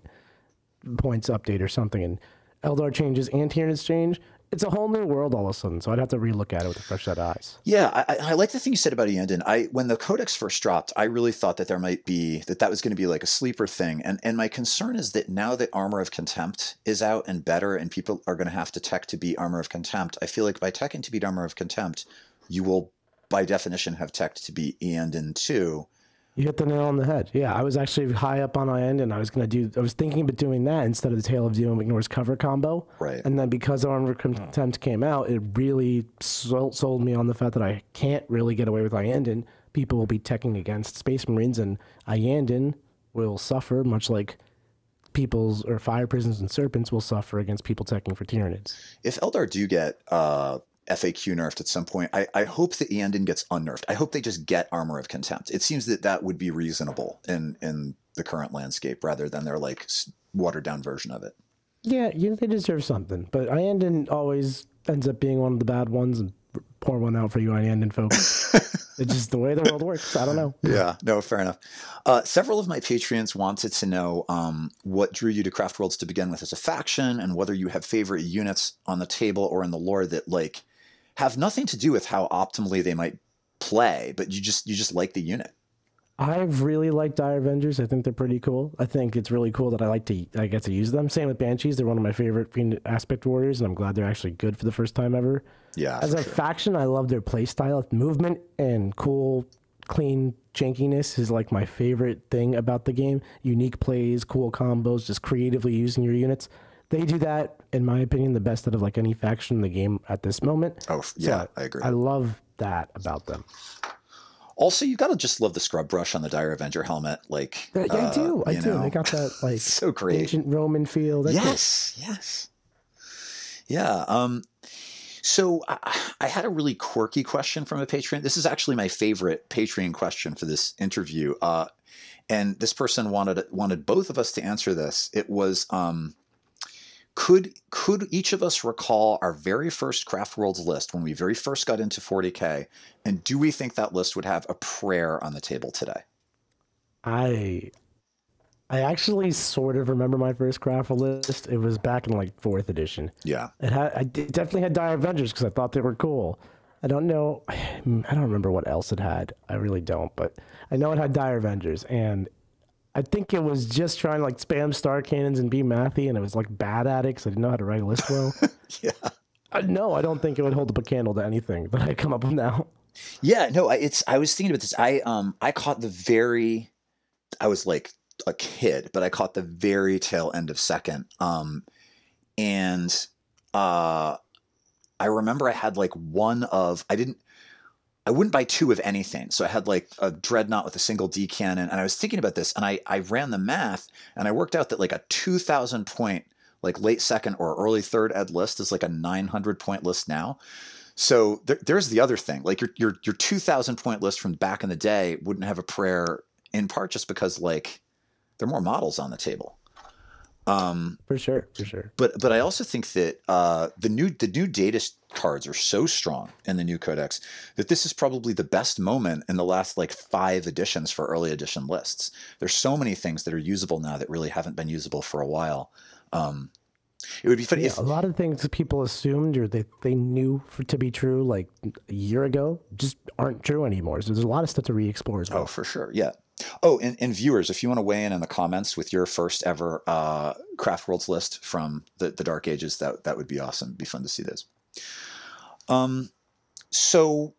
points update or something, and Eldar changes and Tyranids change, it's a whole new world all of a sudden. So I'd have to relook at it with a fresh set of eyes. Yeah, I like the thing you said about Iandin. When the Codex first dropped, I really thought that there might be that was going to be like a sleeper thing. And my concern is that now that Armor of Contempt is out and better, and people are going to have to tech to beat Armor of Contempt, I feel like by teching to beat Armor of Contempt, you will by definition have tech to beat Iandin too. You hit the nail on the head. Yeah, I was actually high up on Iandin, and I was thinking about doing that instead of the Tale of Doom Ignores Cover combo. Right. And then because Armor of Contempt came out, it really sold me on the fact that I can't really get away with Iandin. People will be teching against Space Marines, and Iandin will suffer, much like people's or Fire Prisons and Serpents will suffer against people teching for Tyranids. If Eldar do get FAQ nerfed at some point, I hope that Iandin gets unnerfed. I hope they just get Armor of Contempt. It seems that would be reasonable in the current landscape rather than their like watered down version of it. Yeah, they deserve something. But Iandin always ends up being one of the bad ones, and pour one out for you Iandin folks. It's just the way the world works. I don't know. Yeah, no, fair enough. Several of my Patreons wanted to know what drew you to Craftworlds to begin with as a faction, and whether you have favorite units on the table or in the lore that like have nothing to do with how optimally they might play, but you just like the unit. I really like Dire Avengers. I think they're pretty cool. I think it's really cool that I get to use them. Same with Banshees. They're one of my favorite Fiend Aspect Warriors, and I'm glad they're actually good for the first time ever. Yeah. As a faction, I love their play style. Movement and cool, clean jankiness is like my favorite thing about the game. Unique plays, cool combos, just creatively using your units. They do that, in my opinion, the best out of like any faction in the game at this moment. Oh, yeah, I agree. I love that about them. Also, you gotta just love the scrub brush on the Dire Avenger helmet. Like, I do. They got that like so great ancient Roman feel. Yes. Yeah. So I had a really quirky question from a Patreon. This is actually my favorite Patreon question for this interview. And this person wanted both of us to answer this. It was, could each of us recall our very first Craftworlds list when we very first got into 40K, and do we think that list would have a prayer on the table today? I actually sort of remember my first Craftworld list. It was back in like 4th edition. Yeah. I definitely had Dire Avengers because I thought they were cool. I don't know. I don't remember what else it had. I really don't, but I know it had Dire Avengers, and I think it was just trying to like spam star cannons and be mathy, and it was like bad at it because I didn't know how to write a list well. Yeah. No, I don't think it would hold up a candle to anything that I come up with now. Yeah, no, I was thinking about this. I caught I was like a kid, but I caught the very tail end of 2nd. And I remember I had like I wouldn't buy 2 of anything. So I had like a Dreadnought with a single D cannon. And I was thinking about this, and I ran the math, and I worked out that like a 2,000 point, like late 2nd or early 3rd ed list is like a 900 point list now. So there's the other thing. Like your 2,000 point list from back in the day wouldn't have a prayer, in part just because like there are more models on the table. For sure. But I also think that the new data cards are so strong in the new codex that this is probably the best moment in the last like 5 editions for early edition lists. There's so many things that are usable now that really haven't been usable for a while. It would be funny if a lot of things that people assumed or they knew to be true like a year ago just aren't true anymore. So there's a lot of stuff to re-explore as well. Oh, for sure. Yeah. Oh, and viewers, if you want to weigh in the comments with your first ever Craftworlds list from the Dark Ages, that would be awesome. It'd be fun to see those. So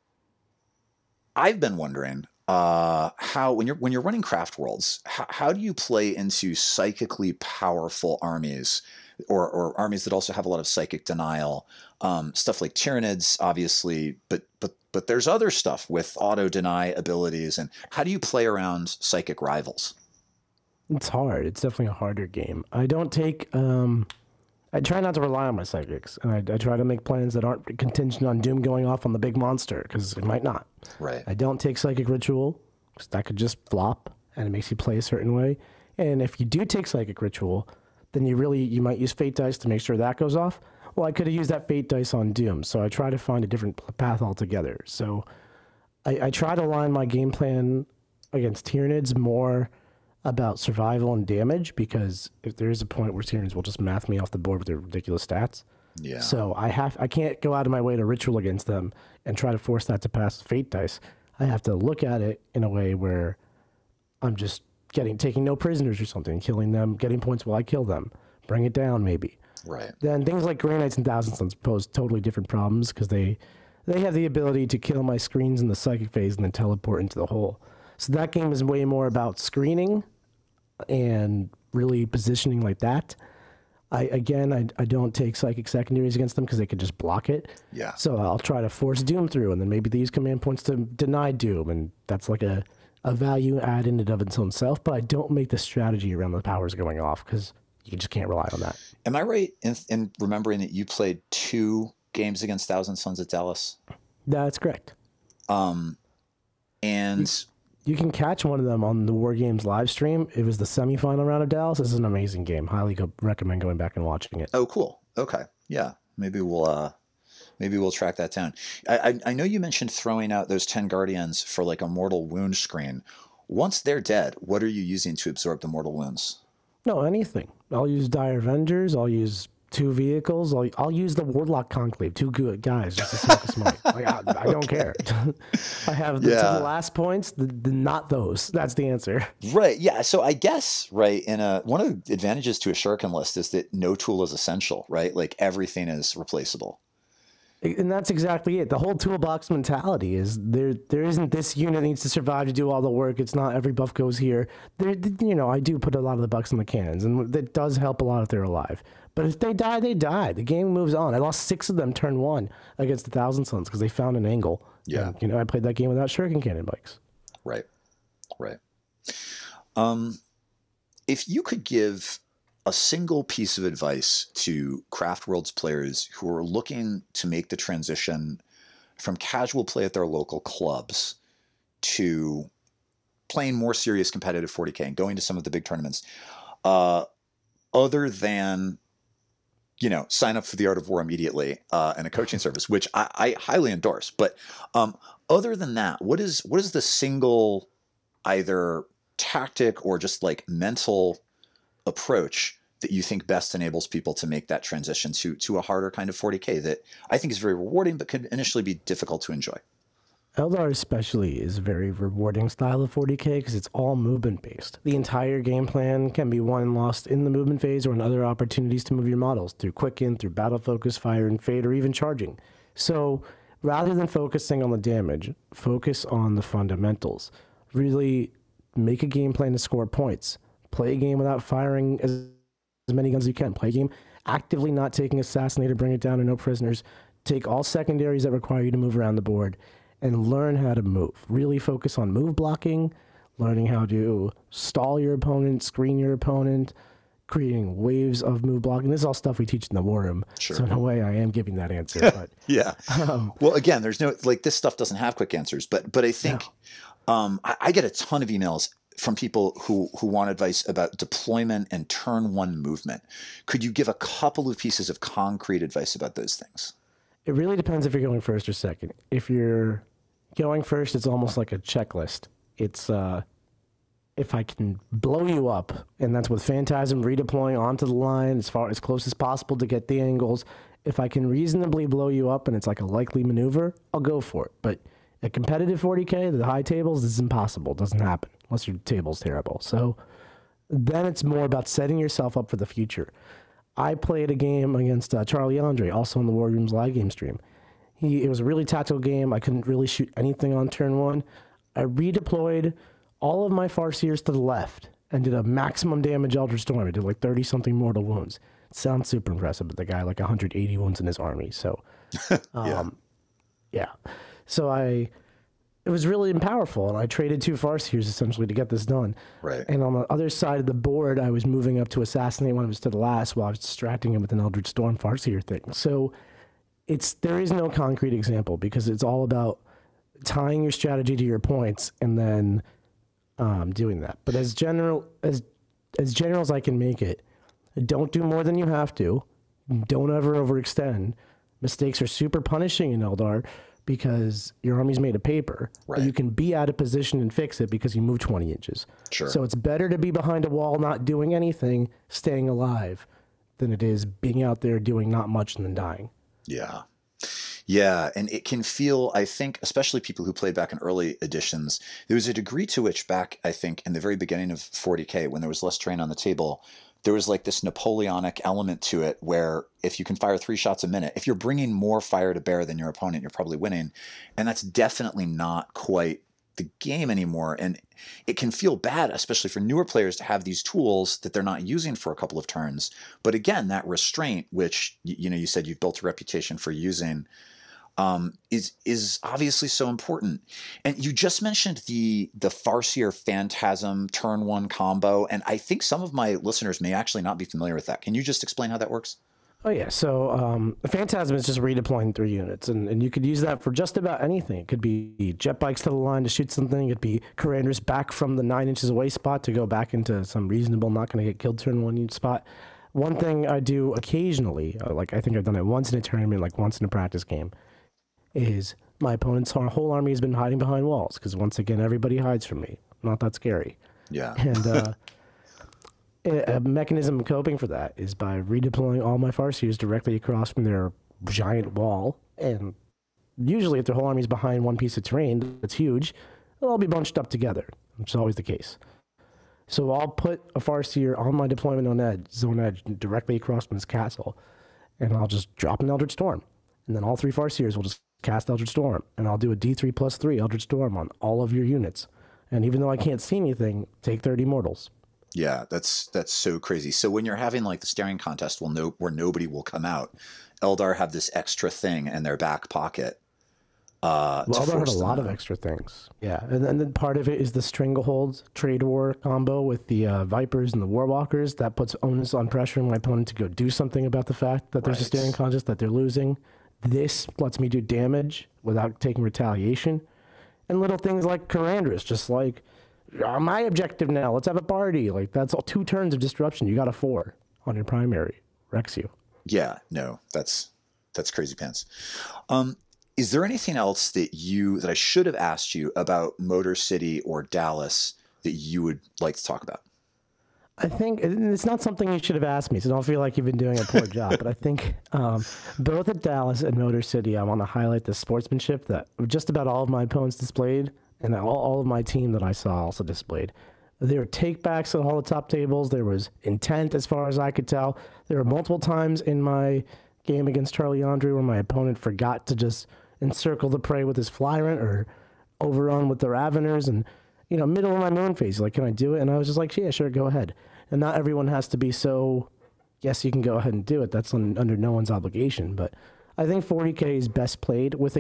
I've been wondering how when you're running Craftworlds, how do you play into psychically powerful armies or armies that also have a lot of psychic denial, stuff like Tyranids, obviously, but there's other stuff with auto deny abilities. And how do you play around psychic rivals? It's hard. It's definitely a harder game. I don't take. I try not to rely on my psychics, and I try to make plans that aren't contingent on Doom going off on the big monster because it might not. Right. I don't take psychic ritual because that could just flop, and it makes you play a certain way. And if you do take psychic ritual, then you might use fate dice to make sure that goes off. Well, I could have used that fate dice on Doom, so I try to find a different path altogether. So I try to align my game plan against Tyranids more about survival and damage, because if there is a point where Tyranids will just math me off the board with their ridiculous stats. Yeah. So I can't go out of my way to ritual against them and try to force that to pass fate dice. I have to look at it in a way where I'm just taking no prisoners or something, killing them, getting points while I kill them, bring it down maybe. Right. Then things like Grey Knights and Thousand Sons pose totally different problems because they have the ability to kill my screens in the psychic phase and then teleport into the hole. So that game is way more about screening and really positioning like that. I don't take psychic secondaries against them because they could just block it. Yeah. So I'll try to force Doom through, and then maybe they use command points to deny Doom, and that's like a value add in and of its own self. But I don't make the strategy around the powers going off because you just can't rely on that. Am I right in remembering that you played 2 games against Thousand Sons at Dallas? That's correct. And you can catch one of them on the War Games live stream. It was the semifinal round of Dallas. This is an amazing game. Highly recommend going back and watching it. Oh, cool. Okay. Yeah. Maybe we'll track that down. I know you mentioned throwing out those 10 Guardians for like a mortal wound screen. Once they're dead, what are you using to absorb the mortal wounds? No, anything. I'll use Dire Avengers. I'll use 2 vehicles. I'll use the Warlock Conclave. 2 good guys just to smoke a smoke. Like, I don't care. I have the 2 last points. Not those. That's the answer. Right. Yeah. So I guess one of the advantages to a Shuriken list is that no tool is essential. Right. Like everything is replaceable. And that's exactly it. The whole toolbox mentality is there isn't this unit needs to survive to do all the work. It's not every buff goes here. I do put a lot of the bucks in the cannons, and that does help a lot if they're alive. But if they die, they die. The game moves on. I lost 6 of them turn 1 against the Thousand Sons because they found an angle. Yeah. And, I played that game without Shuriken cannon bikes. Right. If you could give a single piece of advice to Craftworld's players who are looking to make the transition from casual play at their local clubs to playing more serious competitive 40K and going to some of the big tournaments, other than, sign up for the Art of War immediately and a coaching service, which I highly endorse. But other than that, what is the single either tactic or just like mental approach that you think best enables people to make that transition to a harder kind of 40K that I think is very rewarding but could initially be difficult to enjoy? Eldar especially is a very rewarding style of 40K because it's all movement-based. The entire game plan can be won and lost in the movement phase or in other opportunities to move your models, through quicken, through battle focus, fire and fade, or even charging. So rather than focusing on the damage, focus on the fundamentals. Really make a game plan to score points. Play a game without firing as many guns as you can. Play a game actively not taking Assassinator, bring it down to no prisoners. Take all secondaries that require you to move around the board and learn how to move. Really focus on move blocking, learning how to stall your opponent, screen your opponent, creating waves of move blocking. This is all stuff we teach in the war room. Sure. So in a way I am giving that answer. But yeah. Well, again, there's no, like, this stuff doesn't have quick answers, but I think I get a ton of emails from people who want advice about deployment and turn one movement. Could you give a couple of pieces of concrete advice about those things? It really depends if you're going first or second. If you're going first, it's almost like a checklist. It's if I can blow you up, and that's with Phantasm redeploying onto the line as close as possible to get the angles. If I can reasonably blow you up and it's like a likely maneuver, I'll go for it. But at competitive 40K, the high tables, this is impossible. It doesn't happen unless your table's terrible. So then it's more about setting yourself up for the future. I played a game against Charlie Andre, also on the War Rooms live game stream. It was a really tactical game. I couldn't really shoot anything on turn one. I redeployed all of my Farseers to the left and did a maximum damage Eldritch Storm. I did like 30-something mortal wounds. It sounds super impressive, but the guy had like 180 wounds in his army. So, yeah. So it was really powerful, and I traded 2 Farseers essentially to get this done. Right. And on the other side of the board, I was moving up to assassinate one of his to the last while I was distracting him with an Eldritch Storm Farseer thing. So there is no concrete example because it's all about tying your strategy to your points and then doing that. But as general as I can make it, don't do more than you have to. Don't ever overextend. Mistakes are super punishing in Eldar because your army's made of paper. Right. But you can be out of position and fix it because you move 20 inches. Sure. So it's better to be behind a wall, not doing anything, staying alive, than it is being out there doing not much and then dying. Yeah. Yeah, and it can feel, I think, especially people who played back in early editions, there was a degree to which back, I think, in the very beginning of 40K, when there was less terrain on the table, there was like this Napoleonic element to it where if you can fire 3 shots a minute, if you're bringing more fire to bear than your opponent, you're probably winning. And that's definitely not quite the game anymore. And it can feel bad, especially for newer players, to have these tools that they're not using for a couple of turns. But again, that restraint, which, you said you've built a reputation for using, is obviously so important. And you just mentioned the Farseer Phantasm turn 1 combo, and I think some of my listeners may actually not be familiar with that. Can you just explain how that works? Oh, yeah. So Phantasm is just redeploying 3 units, and you could use that for just about anything. It could be jet bikes to the line to shoot something. It could be Commanders back from the 9 inches away spot to go back into some reasonable, not going to get killed turn 1 unit spot. One thing I do occasionally, like I think I've done it once in a tournament, like once in a practice game, is my opponent's whole army has been hiding behind walls because once again, everybody hides from me. Not that scary. Yeah. And a mechanism of coping for that is by redeploying all my Farseers directly across from their giant wall. And usually if their whole army's behind one piece of terrain that's huge, they'll all be bunched up together, which is always the case. So I'll put a Farseer on my deployment zone edge directly across from this castle, and I'll just drop an Eldritch Storm. And then all 3 Farseers will just cast Eldritch Storm, and I'll do a D3 plus 3 Eldritch Storm on all of your units. And even though I can't see anything, take 30 mortals. Yeah, that's so crazy. So when you're having like the staring contest where nobody will come out, Eldar have this extra thing in their back pocket. Eldar have a lot of extra things. Yeah, and then part of it is the Stranglehold Trade War combo with the Vipers and the Warwalkers. That puts onus on pressure on my opponent to go do something about the fact that there's a staring contest, that they're losing. This lets me do damage without taking retaliation. And little things like Corandris, just like, my objective now, let's have a party. Like, that's all 2 turns of disruption. You got a 4 on your primary. Wrecks you. Yeah, no, that's crazy pants. Is there anything else that I should have asked you about Motor City or Dallas that you would like to talk about? I think it's not something you should have asked me, so don't feel like you've been doing a poor job. But I think both at Dallas and Motor City, I want to highlight the sportsmanship that just about all of my opponents displayed, and all of my team that I saw also displayed. There were takebacks at all the top tables. There was intent as far as I could tell. There were multiple times in my game against Charlie Andre where my opponent forgot to just encircle the prey with his Flyrant or overrun with the Raveners, and middle of my moon phase, like, can I do it? And I was just like, yeah, sure, go ahead. And not everyone has to be so, yes, you can go ahead and do it. That's under no one's obligation. But I think 40K is best played with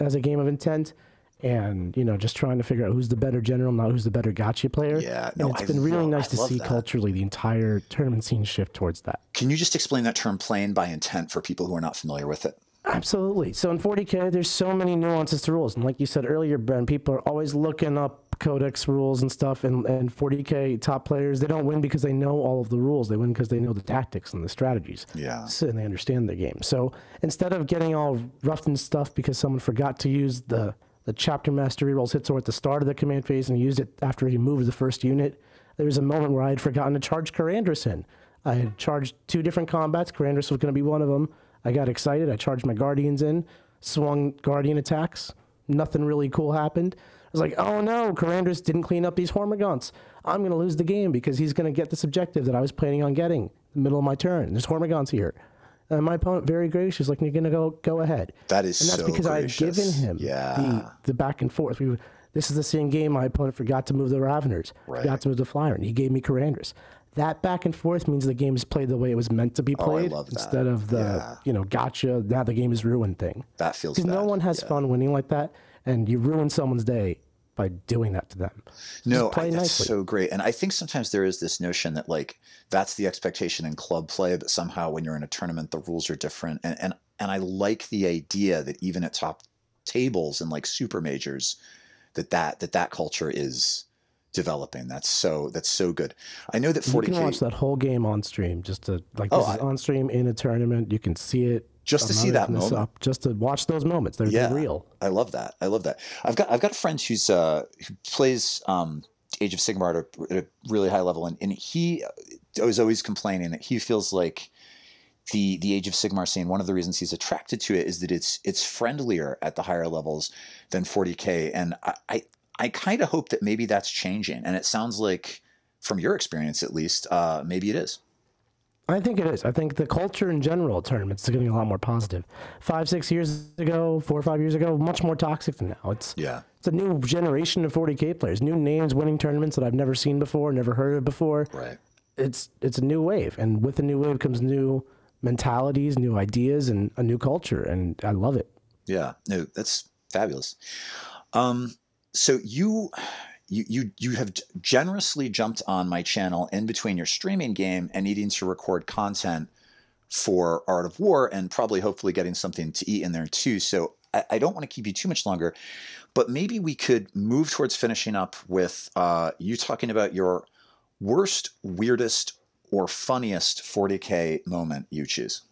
as a game of intent, and just trying to figure out who's the better general, not who's the better gotcha player. Yeah, no, and it's been really nice to see culturally the entire tournament scene shift towards that. Can you just explain that term, playing by intent, for people who are not familiar with it? Absolutely. So in 40K, there's so many nuances to rules. And like you said earlier, Ben, people are always looking up codex rules and stuff, and 40K top players, they don't win because they know all of the rules. They win because they know the tactics and the strategies. Yeah. So, and they understand the game. So instead of getting all roughed and stuff because someone forgot to use the chapter master rerolls hit sword at the start of the command phase and used it after he moved the first unit, there was a moment where I had forgotten to charge Karandras in. I had charged 2 different combats. Karandras was going to be one of them. I got excited. I charged my Guardians in, swung Guardian attacks. Nothing really cool happened. I was like, oh no, Karandras didn't clean up these Hormagaunts. I'm going to lose the game because he's going to get this objective that I was planning on getting in the middle of my turn. There's Hormagaunts here. And my opponent, very gracious, like, you're going to go ahead. That is so And that's because gracious. I had given him the back and forth. This is the same game my opponent forgot to move the Raveners, forgot to move the Flyer, and he gave me Karandras. That back and forth means the game is played the way it was meant to be played instead of the, gotcha, now the game is ruined thing. That feels bad. Because no one has fun winning like that, and you ruin someone's day by doing that to them. No, that's so great. And I think sometimes there is this notion that, like, that's the expectation in club play, but somehow when you're in a tournament, the rules are different. And I like the idea that even at top tables and like super majors, that culture is developing. That's so good. I know that 40K. You can watch that whole game on stream, just to this is on stream in a tournament. You can see it. Just to see that moment. Just to watch those moments. They're real. I love that. I've got a friend who plays Age of Sigmar at a really high level, and he was always complaining that he feels like the Age of Sigmar scene, one of the reasons he's attracted to it is that it's friendlier at the higher levels than 40K. And I kind of hope that maybe that's changing. And it sounds like, from your experience at least, maybe it is. I think it is. I think the culture in general of tournaments is getting a lot more positive. 5-6 years ago, 4 or 5 years ago, much more toxic than now. It's a new generation of 40K players, new names winning tournaments that I've never seen before, never heard of before. Right. It's a new wave, and with the new wave comes new mentalities, new ideas, and a new culture, and I love it. Yeah, no, that's fabulous. So you have generously jumped on my channel in between your streaming game and needing to record content for Art of War, and probably hopefully getting something to eat in there too. So I don't want to keep you too much longer, but maybe we could move towards finishing up with you talking about your worst, weirdest, or funniest 40K moment you choose.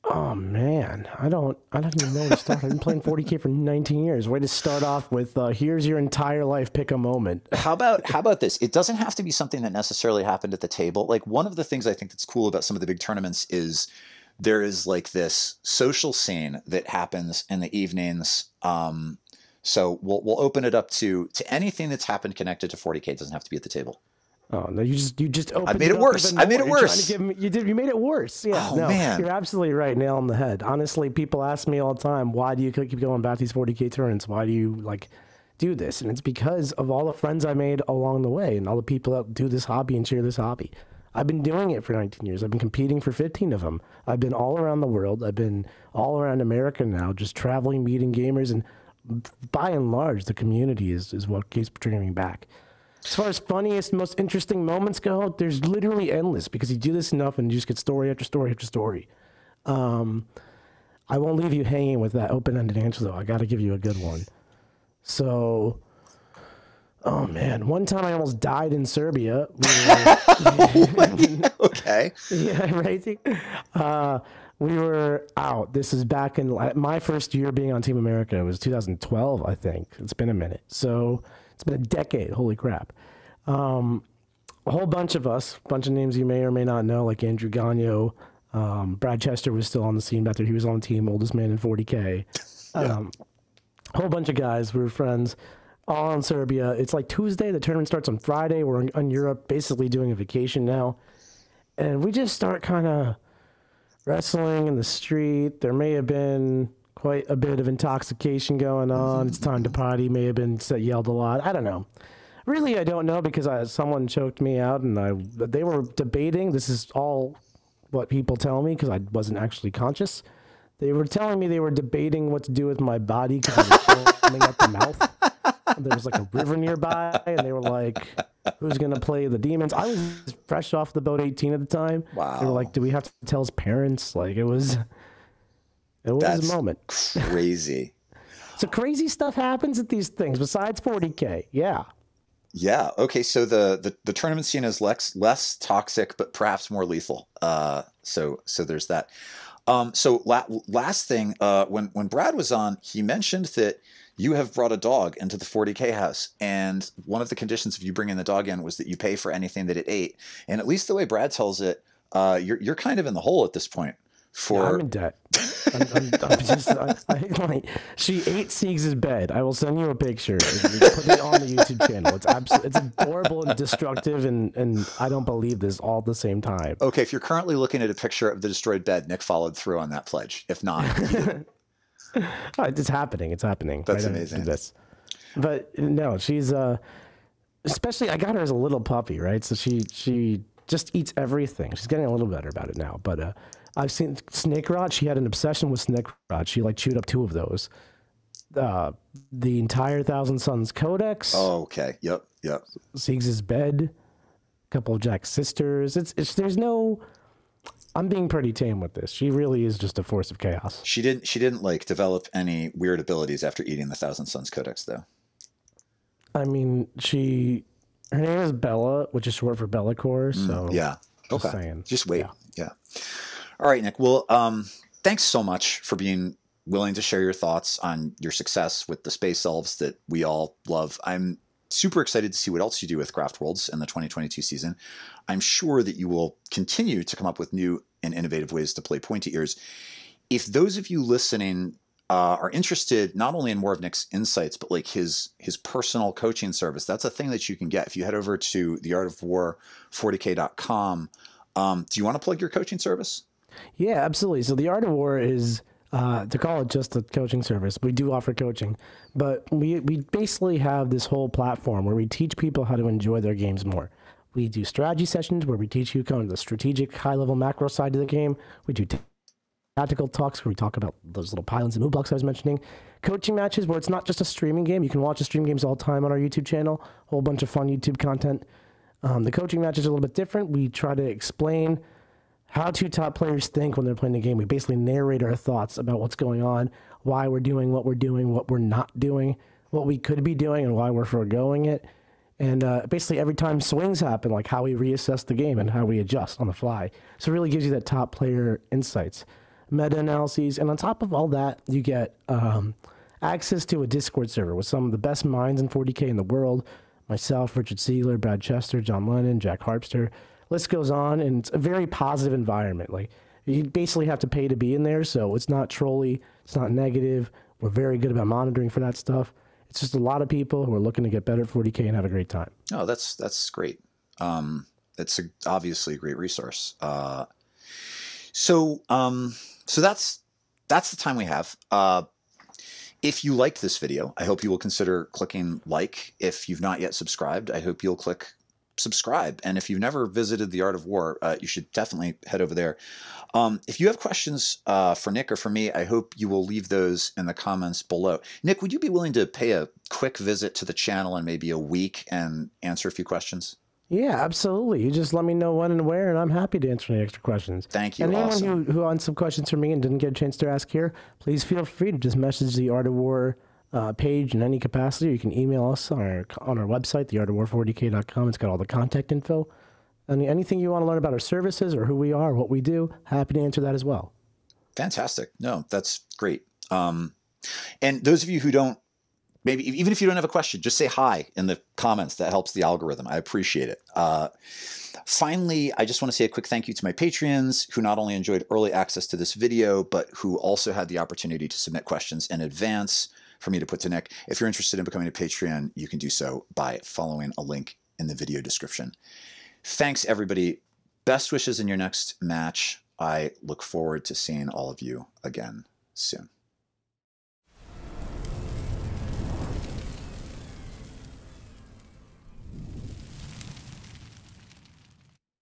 Oh man, I don't even know where to start. I've been playing 40K for 19 years. Way to start off with here's your entire life, pick a moment. How about this? It doesn't have to be something that necessarily happened at the table. Like, one of the things I think that's cool about some of the big tournaments is there is like this social scene that happens in the evenings. So we'll open it up to anything that's happened connected to 40K. It doesn't have to be at the table. Oh no! You just opened. I made it worse. I made it worse. You made it worse. Yeah. Oh man, you're absolutely right. Nail on the head. Honestly, people ask me all the time, why do you keep going back these 40K tournaments? Why do you do this? And it's because of all the friends I made along the way and all the people that do this hobby and share this hobby. I've been doing it for 19 years. I've been competing for 15 of them. I've been all around the world. I've been all around America now, just traveling, meeting gamers, and by and large, the community is what keeps bringing me back. As far as funniest, most interesting moments go, there's literally endless, because you do this enough and you just get story after story after story. I won't leave you hanging with that open-ended answer, though. I got to give you a good one. So, oh man, one time I almost died in Serbia. Okay. Yeah, right. We were out. This is back in my first year being on Team America. It was 2012, I think. It's been a minute. So it's been a decade. Holy crap. A whole bunch of us, a bunch of names you may or may not know, like Andrew Gagno. Brad Chester was still on the scene back there. He was on the team, oldest man in 40K. A whole bunch of guys. We were friends. All in Serbia. It's like Tuesday. The tournament starts on Friday. We're in Europe, basically doing a vacation now. And we just start kind of wrestling in the street. There may have been quite a bit of intoxication going on. It's time to party. May have been yelled a lot. I don't know. Really, I don't know, because someone choked me out, and they were debating. This is all what people tell me, because I wasn't actually conscious. They were telling me they were debating what to do with my body because I was foaming at the mouth. There was like a river nearby, and they were like, who's going to play the demons? I was fresh off the boat, 18 at the time. Wow. They were like, do we have to tell his parents? Like, it was That's a moment. Crazy. So crazy stuff happens at these things besides 40K. Yeah. Yeah. Okay. So the tournament scene is less toxic, but perhaps more lethal. So there's that. So last thing, when Brad was on, he mentioned that you have brought a dog into the 40K house, and one of the conditions of you bringing the dog in was that you pay for anything that it ate. And at least the way Brad tells it, you're kind of in the hole at this point. Yeah, I'm in debt. She ate Siegs' bed. I will send you a picture. Put it on the YouTube channel. It's adorable and destructive, and I don't believe this all at the same time. Okay, if you're currently looking at a picture of the destroyed bed, Nick followed through on that pledge. If not, it's happening. It's happening. That's amazing. But no, she's especially I got her as a little puppy, right? So she just eats everything. She's getting a little better about it now, but I've seen snake rot. She had an obsession with snake rot. She like chewed up 2 of those. The entire Thousand Sons Codex. Oh, okay. Yep. Siegs' bed. A couple of Jack's sisters. There's no. I'm being pretty tame with this. She really is just a force of chaos. She didn't like develop any weird abilities after eating the Thousand Sons Codex, though. I mean, her name is Bella, which is short for Bellacore. So yeah. Okay. Saying. Just wait. Yeah. All right, Nick. Well, thanks so much for being willing to share your thoughts on your success with the space elves that we all love. I'm super excited to see what else you do with Craftworlds in the 2022 season. I'm sure that you will continue to come up with new and innovative ways to play pointy ears. If those of you listening are interested not only in more of Nick's insights, but like his personal coaching service, that's a thing that you can get if you head over to theartofwar40k.com. Do you want to plug your coaching service? Yeah, absolutely. So the Art of War is, to call it just a coaching service, we do offer coaching, but we basically have this whole platform where we teach people how to enjoy their games more. We do strategy sessions where we teach you kind of the strategic high-level macro side of the game. We do tactical talks where we talk about those little pylons and move blocks I was mentioning. Coaching matches where it's not just a streaming game. You can watch the stream games all the time on our YouTube channel. A whole bunch of fun YouTube content. The coaching matches are a little bit different. We try to explain how two top players think when they're playing the game. We basically narrate our thoughts about what's going on, why we're doing what we're not doing, what we could be doing, and why we're foregoing it. And basically every time swings happen, like how we reassess the game and how we adjust on the fly. So it really gives you that top player insights, meta-analyses. And on top of all that, you get access to a Discord server with some of the best minds in 40K in the world. Myself, Richard Siegler, Brad Chester, John Lennon, Jack Harpster. List goes on, and it's a very positive environment. Like, you basically have to pay to be in there, so it's not trolly, it's not negative. We're very good about monitoring for that stuff. It's just a lot of people who are looking to get better at 40K and have a great time. Oh, that's great. It's obviously a great resource. So that's the time we have. If you liked this video, I hope you will consider clicking like. If you've not yet subscribed, I hope you'll click subscribe. And if you've never visited the Art of War, you should definitely head over there. If you have questions for Nick or for me, I hope you will leave those in the comments below. Nick, would you be willing to pay a quick visit to the channel in maybe a week and answer a few questions? Yeah, absolutely. You just let me know when and where, and I'm happy to answer any extra questions. Thank you. And anyone awesome. who wants some questions from me and didn't get a chance to ask here, please feel free to just message the Art of War page in any capacity. You can email us on our website, theartofwar40k.com. It's got all the contact info. And anything you want to learn about our services or who we are, what we do, happy to answer that as well. Fantastic. No, that's great. And those of you who don't, maybe even if you don't have a question, just say hi in the comments. That helps the algorithm. I appreciate it. Finally, I just want to say a quick thank you to my Patreons who not only enjoyed early access to this video, but who also had the opportunity to submit questions in advance for me to put to Nick. If you're interested in becoming a Patreon, you can do so by following a link in the video description. Thanks, everybody. Best wishes in your next match. I look forward to seeing all of you again soon.